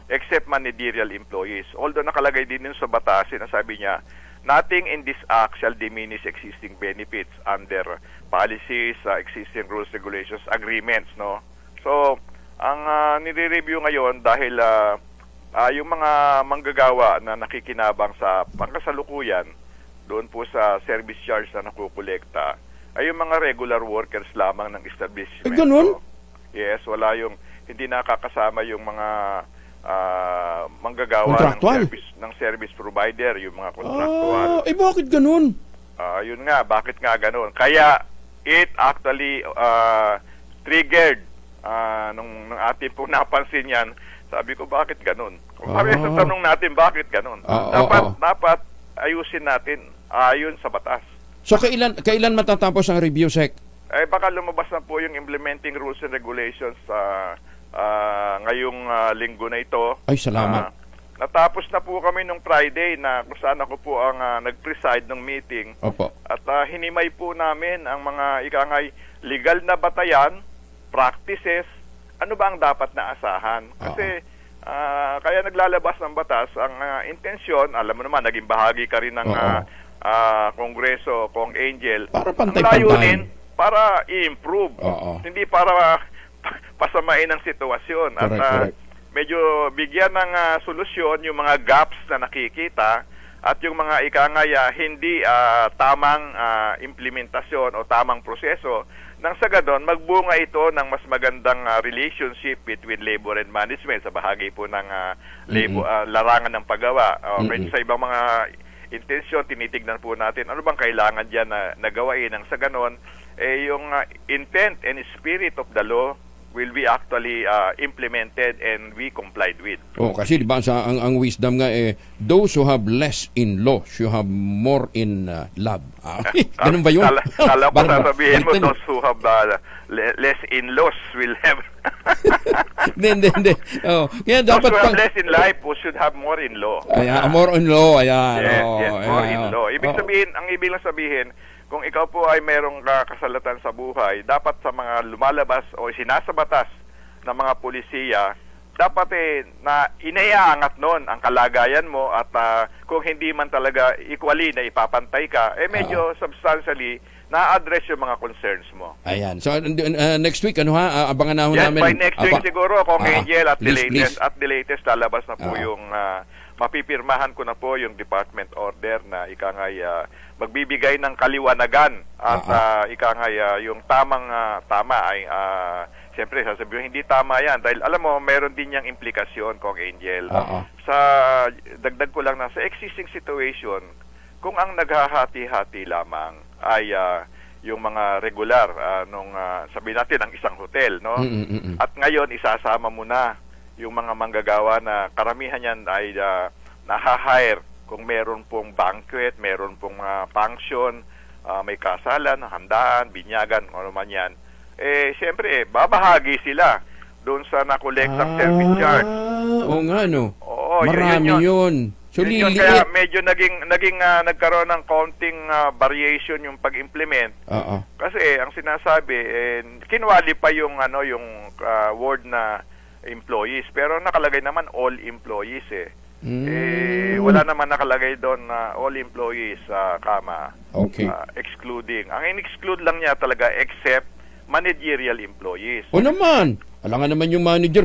except managerial employees. Although nakalagay din sa batas, sinasabi niya nothing in this act shall diminish existing benefits under policies, existing rules, regulations, agreements, no. So ang nire-review ngayon dahil yung mga manggagawa na nakikinabang sa pangkasalukuyan doon po sa service charge na nakukolekta ay yung mga regular workers lamang ng establishment. Ganun? Yes, wala hindi nakakasama yung mga manggagawa ng service provider, yung mga contractual. Bakit ganun? Yun nga, bakit nga ganun? Kaya it actually triggered nung atin po napansin yan. Sabi ko, bakit ganun? Kung sa tanong natin, bakit ganun? Dapat ayusin natin ayon sa batas. So kailan matatapos ang review, Sec? Baka lumabas na po yung implementing rules and regulations ngayong linggo na ito. Ay, salamat. Natapos na po kami nung Friday na kung saan ako po ang nag-preside ng meeting. Opo. At hinimay po namin ang mga ikangay legal na batayan, practices, ano ba ang dapat na asahan. Kasi kaya naglalabas ng batas ang intensyon, alam mo naman, naging bahagi ka rin ng Kongreso, Kong Angel, para ang layunin para i-improve, hindi para pasamain ang sitwasyon. At medyo bigyan ng solusyon yung mga gaps na nakikita at yung mga ikangaya hindi tamang implementasyon o tamang proseso, nang sa gadon magbunga ito ng mas magandang relationship between labor and management sa bahagi po ng larangan ng paggawa. Medyo sa ibang mga intensyon, tinitignan po natin ano bang kailangan dyan na gawain. Nang sa ganon, yung intent and spirit of the law will be actually implemented and we complied with. Kasi di ba ang wisdom nga those who have less in law should have more in love. Ganun ba yun? Kala ko sasabihin mo, those who have less in laws will have hindi. Kaya dapat those who have less in life should have more in law. More in law, ayan. Yes, more in law. Ang ibig lang sabihin, kung ikaw po ay mayroong kasalatan sa buhay, dapat sa mga lumalabas o sinasabatas ng mga pulisiya, dapat na inayaangat nun ang kalagayan mo at kung hindi man talaga equally na ipapantay ka, medyo substantially na-address yung mga concerns mo. Ayan. So, next week, abangan na namin. By next week siguro, Kong Angel, at please. the latest, lalabas na po yung mapipirmahan ko na po yung department order na ikangay magbibigay ng kaliwanagan at ikangay yung tama ay siyempre sasabihin hindi tama yan dahil alam mo meron din yang implikasyon, Kong Angel. Sa dagdag ko lang na sa existing situation, kung ang naghahati-hati lamang ay yung mga regular nung sabihin natin ang isang hotel, no? At ngayon isasama mo na yung mga manggagawa na karamihan yan ay na-hire kung meron pong banquet, meron pong function, may kasalan, handaan, binyagan, ano man yan. Siyempre, babahagi sila doon sa nakolektang service charge. Oo nga, no? Oo, marami yun. So, kaya medyo nagkaroon ng counting variation yung pag-implement. Kasi ang sinasabi, kinwali pa yung word na employees, pero nakalagay naman all employees wala naman nakalagay doon na all employees excluding. Ang in-exclude lang niya talaga except managerial employees. Naman. Alangan naman yung manager,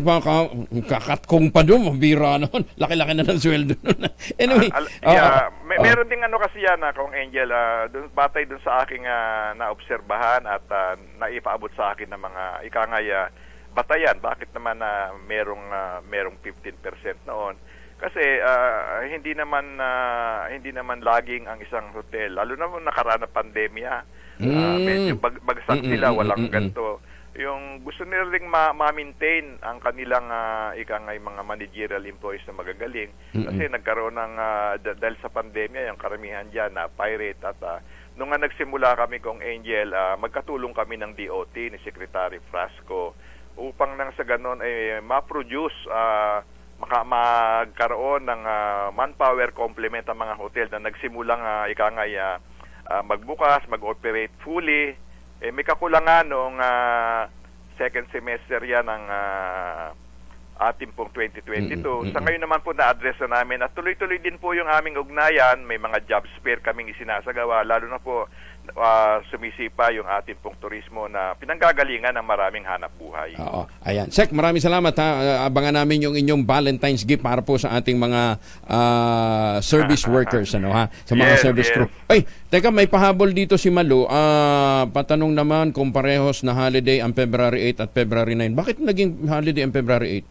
kakatkong pa doon, mabira naman. Laki-laki na ng sweldo nun. Anyway. Meron ding kasi yan, Kong Angel, batay dun sa aking naobserbahan at naipaabot sa akin ng mga ikangaya batayan. Bakit naman merong 15% noon? Kasi hindi naman laging ang isang hotel, lalo na nakaraan na pandemya, medyo bagsak sila, walang ganito. Yung gusto nila ring ma-maintain ang kanilang ikangay mga managerial employees na magagaling kasi nagkaroon ng dahil sa pandemya yung karamihan diyan na pirate at nung nagsimula kami, Kong Angel, magkatulong kami ng DOT ni Secretary Frasco upang nang sa ganon ma-produce magkaroon ng manpower complement ang mga hotel na nagsimulang ikangay magbukas, mag-operate fully. May kakulangan noong second semester yan ng ating pong 2022. Sa ngayon naman po na-address na namin at tuloy-tuloy din po yung aming ugnayan. May mga job fair kaming isinasagawa, lalo na po sumisipa yung ating pong turismo na pinanggagalingan ng maraming hanap buhay. Ayan. Sek, maraming salamat ha. Abangan namin yung inyong Valentine's gift para po sa ating mga service workers sa mga service crew. Ay, teka, may pahabol dito si Malu. Patanong naman kung parehos na holiday ang February 8 at February 9. Bakit naging holiday ang February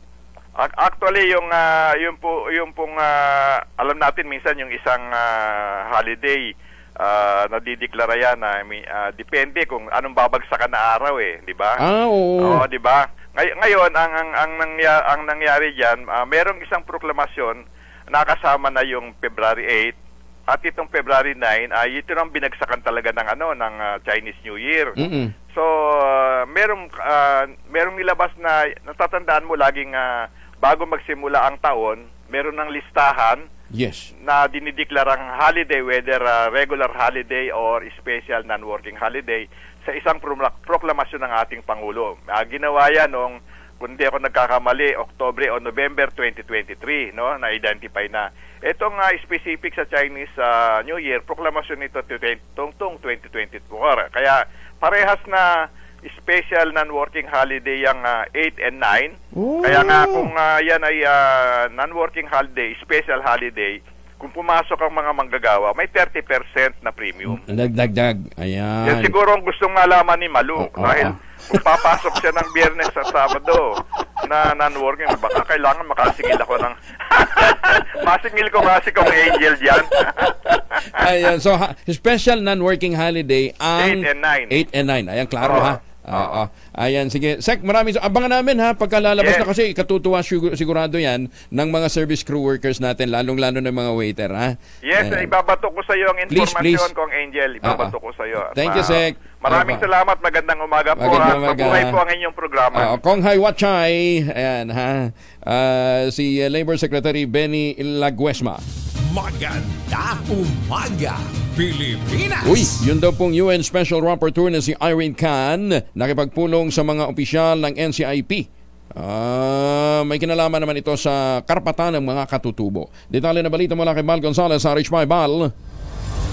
8? Actually, yung pong alam natin minsan yung isang holiday nadideklara yan depende kung anong babagsakan na araw di ba? Oo, di ba? Ngayon ang nangyari diyan, merong isang proklamasyon nakasama na yung February 8 at itong February 9 ito nang binagsakan talaga ng Chinese New Year. So merong nilabas na natatandaan mo laging bago magsimula ang taon, meron ng listahan Yes. na dinideklarang holiday, whether regular holiday or special non-working holiday, sa isang proklamasyon ng ating Pangulo. Ginawa yan noong, kung di ako nagkakamali, Oktubre o November 2023, no? Na-identify na. Itong specific sa Chinese New Year, proklamasyon nito tungtong 2024. Kaya parehas na special non-working holiday yung 8 and 9. Kaya nga kung yan ay non-working holiday, special holiday, kung pumasok ang mga manggagawa, may 30% na premium. Nagdagdag. Ayan. Yan siguro ang gustong malaman ni Malu. Dahil kung papasok siya ng Biyernes at Sabado na non-working, baka kailangan makasingil ako ng... Masingil ko kasi kung angel dyan. Ayan. So, special non-working holiday ang 8 and 9. 8 and 9. Ayan, klaro ha. Ayan, sige. Sek, maraming abangan namin ha, pagkalalabas na kasi katutuwa sigurado yan ng mga service crew workers natin, lalong-lalo ng mga waiter ha. Yes, ibabato ko sa iyo ang informasyon kong Angel. Ibabato ko sa iyo. Thank you, Sek. Maraming salamat, magandang umaga po. Mabuhay po ang inyong programa. Kong Hai Wachay, ayan ha. Si Labor Secretary Benny Laguesma. Maganda umaga, Pilipinas! Uy, yun daw pong UN Special Rapporteur na si Irene Khan nakipagpulong sa mga opisyal ng NCIP. May kinalaman naman ito sa karapatan ng mga katutubo. Detalye na balita mula kay Bal Gonzales sa Rich Bal.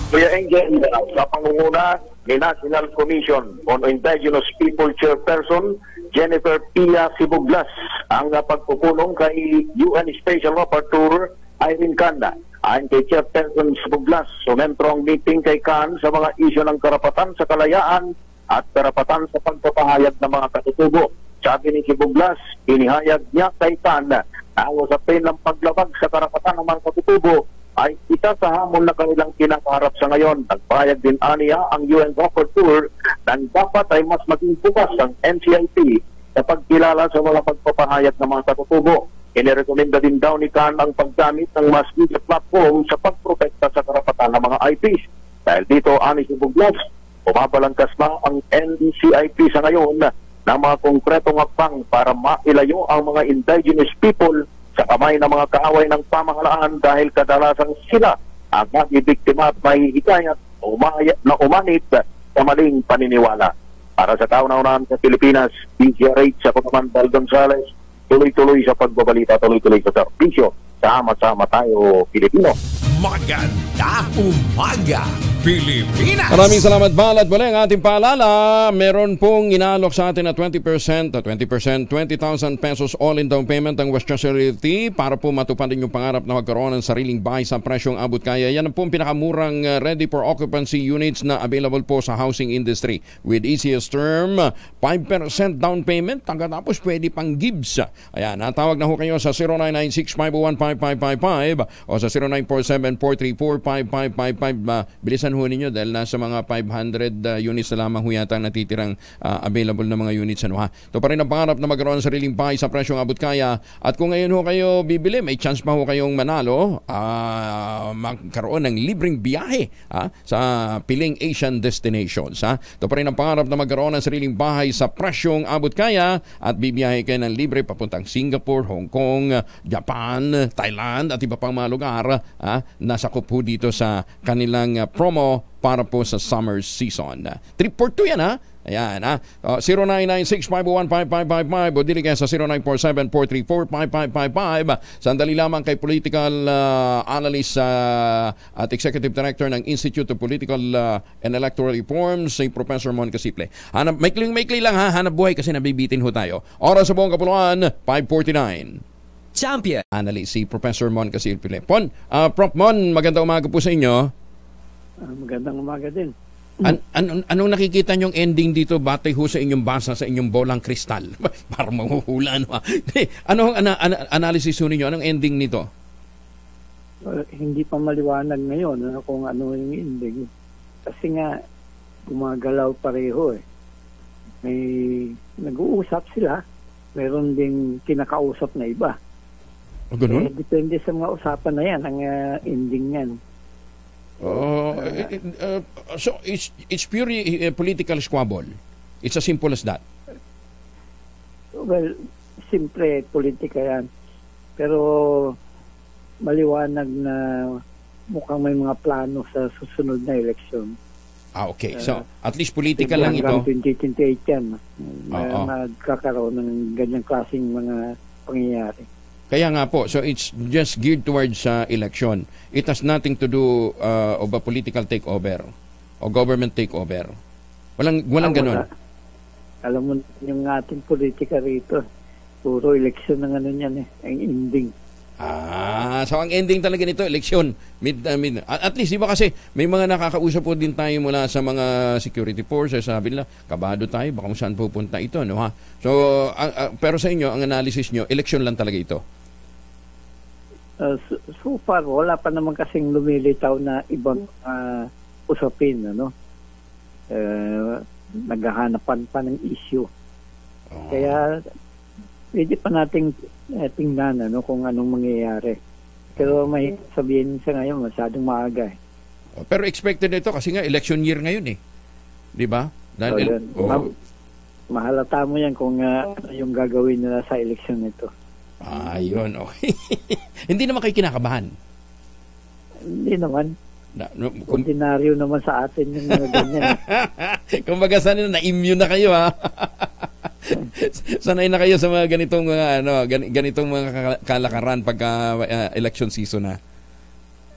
Kuya Angel, sa pangunguna ni National Commission on Indigenous People Chairperson Jennifer Pia Sibuglas ang pagpupulong kay UN Special Rapporteur Irene Khan. Ayon kay Chairperson Sibuglas, sumentro ang meeting kay Khan sa mga isyu ng karapatan sa kalayaan at karapatan sa pagpapahayag ng mga katutubo. Sabi ni Sibuglas, inihayag niya kay Khan na ang usapin ng paglabag sa karapatan ng mga katutubo ay isa sa hamon na kanilang kinakaharap sa ngayon. Nagpahayag din aniya ang UN Rapporteur na dapat ay mas maging bukas ang NCIP sa pagkilala sa mga pagpapahayag ng mga katutubo. Inirekomenda din daw ni Khan ang paggamit ng mass media platform sa pagprotekta sa karapatan ng mga IPs. Dahil dito, ani Sibuglas, bumabalangkas na ang NDCIP sa ngayon ng mga konkretong hakbang para mailayo ang mga indigenous people sa kamay ng mga kaaway ng pamahalaan dahil kadalasan sila ang nagibiktima at mahihikayat na umanit sa maling paniniwala. Para sa kauna-unahan sa Pilipinas, DZRH sa Kunaman Bal Gonzales, tuloy-tuloy sa pagbabalita, tuloy-tuloy sa serbisyo. Sama-sama tayo, Pilipino. Maganda umaga, Pilipinas! Maraming salamat, Bal. At muli ang ating paalala, meron pong inaalok sa atin na 20%, 20,000 pesos all-in down payment ang Western Realty para po matupad yung pangarap na magkaroon ng sariling bahay sa presyong abot kaya. Yan ang pong pinakamurang ready for occupancy units na available po sa housing industry. With easiest term, 5% down payment, tapos pwede pang gives. Ayan, natawag na ho kayo sa 0996-501-5555 o sa 0947-434-5555. Bilisan ho ninyo dahil nasa mga 500 units na lamang ho yata natitirang available na mga units. Ano, ha? Ito pa rin ang pangarap na magkaroon ng sariling bahay sa presyong abot kaya. At kung ngayon ho kayo bibili, may chance pa ho kayong manalo, magkaroon ng libreng biyahe sa piling Asian destinations. Ito pa rin ang pangarap na magkaroon ng sariling bahay sa presyong abot kaya at bibiyahe kayo ng libre papuntang Singapore, Hong Kong, Japan, Thailand at iba pang mga lugar. Nasakop po dito sa kanilang promo para po sa summer season. 342 yan ha. Ayan ha. 0996-501-5555 o dili kaya sa 0947-434-5555. Sandali lamang kay political analyst at executive director ng Institute of Political and Electoral Reforms, si Professor Mon Casiple. Maikling lang ha. Hanap buhay kasi nabibitin ho tayo. Oras sa buong kapuluan, 5:49. Champion analyst si Professor Mon Casiple. Prof Mon, magandang umaga po sa inyo. Magandang umaga din. Anong nakikita niyong ending dito batay ho sa inyong basa sa inyong bolang kristal? Parang mahuhula. Anong analysis ho ninyo? Anong ending nito? Hindi pa maliwanag ngayon kung ano yung ending. Kasi nga, gumagalaw pareho eh. May nag-uusap sila. Meron ding kinakausap na iba. Ganun? Depende sa mga usapan na yan, ang ending yan. So it's purely political squabble. It's as simple as that. Well, simple politika yan. Pero maliwanag na mukhang may mga plano sa susunod na eleksyon. Okay. So, at least political lang ito. Hanggang 2028 yan. Magkakaroon ng ganyang klaseng mga pangyayari. Kaya nga po, so it's just geared towards election. It has nothing to do of a political takeover o government takeover. Walang ganun. Alam mo, yung ating politika rito, puro eleksyon ng ano yan ang ending. So ang ending talaga nito, eleksyon. At least, di ba kasi, may mga nakakausap po din tayo mula sa mga security forces, sabi nila, kabado tayo, baka kung saan pupunta ito, no ha? So, pero sa inyo, ang analysis nyo, eleksyon lang talaga ito? So far, wala pa naman kasing lumilitaw na ibang usapin, ano? Naghahanapan pa ng issue. Kaya, pwede pa nating tingnan kung anong mangyayari. Pero may sabihin sa ngayon, masyadong maaga. Pero expected ito kasi nga election year ngayon Di ba? Mahalata mo yan kung yung gagawin nila sa election nito. Yun. Okay. Hindi naman kayo kinakabahan? Hindi naman. Ordinaryo naman sa atin yung mga ganyan. Kumbaga sana na-immune na kayo ha. Sanay na kayo sa mga ganitong mga kalakaran pagka election season na.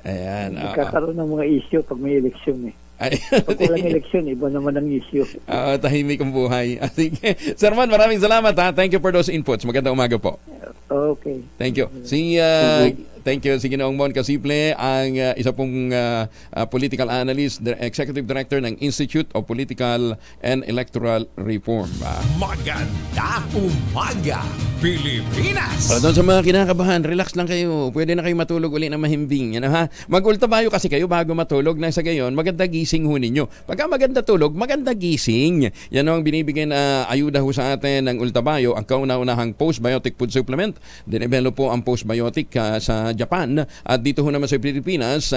Ayan. Nagkakaroon ng mga issue pag may election Pag walang election, iba naman ang issue. Tahimik ang buhay. Sige. Sir Man, maraming salamat ha. Thank you for those inputs. Magandang umaga po. Okay. Thank you. Thank you. Si Ginoong Mon Casiple, ang isa pong political analyst, executive director ng Institute of Political and Electoral Reform. Maganda umaga, Pilipinas! Doon sa mga kinakabahan, relax lang kayo. Pwede na kayo matulog uli na mahimbing. Yan, ha? Mag-ultabayo kasi kayo bago matulog. Na sa gayon, maganda gising ho ninyo. Pagka maganda tulog, maganda gising. Yan ang binibigyan na ayuda ho sa atin ng ultabayo, ang kauna-unahang postbiotic food supplement. Dinevelop po ang postbiotic sa Japan at dito ho naman sa Pilipinas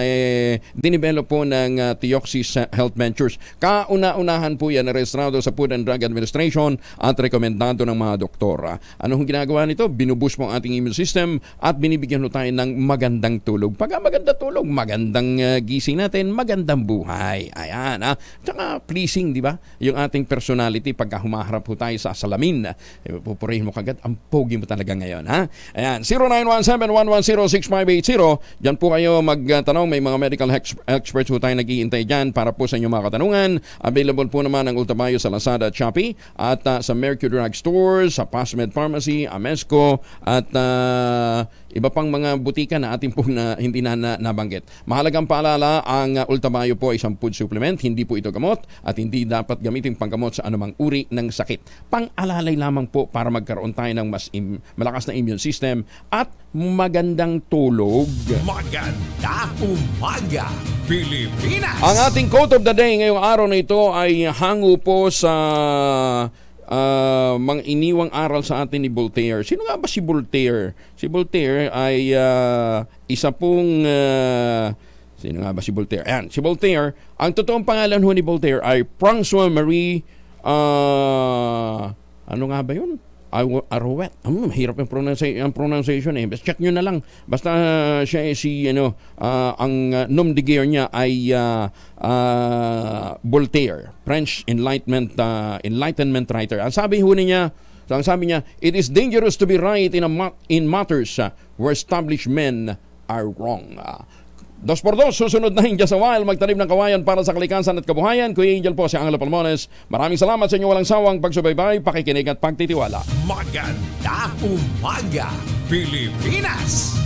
dinevelop po ng Theoxis Health Ventures. Kauna-unahan po yan rehistrado sa Food and Drug Administration at rekomendado ng mga doktor. Ano hong ginagawa nito? Binuboost mo ang ating immune system at binibigyan ho tayo ng magandang tulog. Pagka maganda tulog, magandang gising natin, magandang buhay. Ayan Tsaka pleasing, di ba? Yung ating personality pagka humaharap ho tayo sa salamin. Pupurihin mo kagad, ang pogi mo talaga ngayon. Ayan, 0917-110-6580. Diyan po kayo magtanong. May mga medical experts po tayo nag-iintay dyan para po sa inyong mga katanungan. Available po naman ang Ultabayo sa Lazada at Shopee at sa Mercury Drug Stores, sa Pasmed Pharmacy, Amesco at iba pang mga butika na ating po hindi na nabanggit. Mahalagang paalala, ang Ultabayo po ay isang food supplement. Hindi po ito gamot at hindi dapat gamitin panggamot sa anumang uri ng sakit. Pang-alalay lamang po para magkaroon tayo ng mas malakas na immune system at magandang tulog. Maganda umaga, Pilipinas! Ang ating quote of the day ngayong araw na ito ay hango po sa mga iniwang aral sa atin ni Voltaire. Sino nga ba si Voltaire? Si Voltaire ay isa pong sino nga ba si Voltaire? Ayan, si Voltaire, ang totoong pangalan ho ni Voltaire ay François Marie ano nga ba yun? Arouet. Mahirap yung pronunciation Check nyo na lang. Basta siya ang nom de guerre niya ay Voltaire, French Enlightenment writer. Ang sabi niya, it is dangerous to be right in matters where established men are wrong. 2x2, susunod na India sa Wild, magtanim ng kawayan para sa kalikasan at kabuhayan. Kuya Angel po, si Angelo Palmones. Maraming salamat sa inyo walang sawang pagsubaybay, pakikinig at pagtitiwala. Maganda umaga, Pilipinas!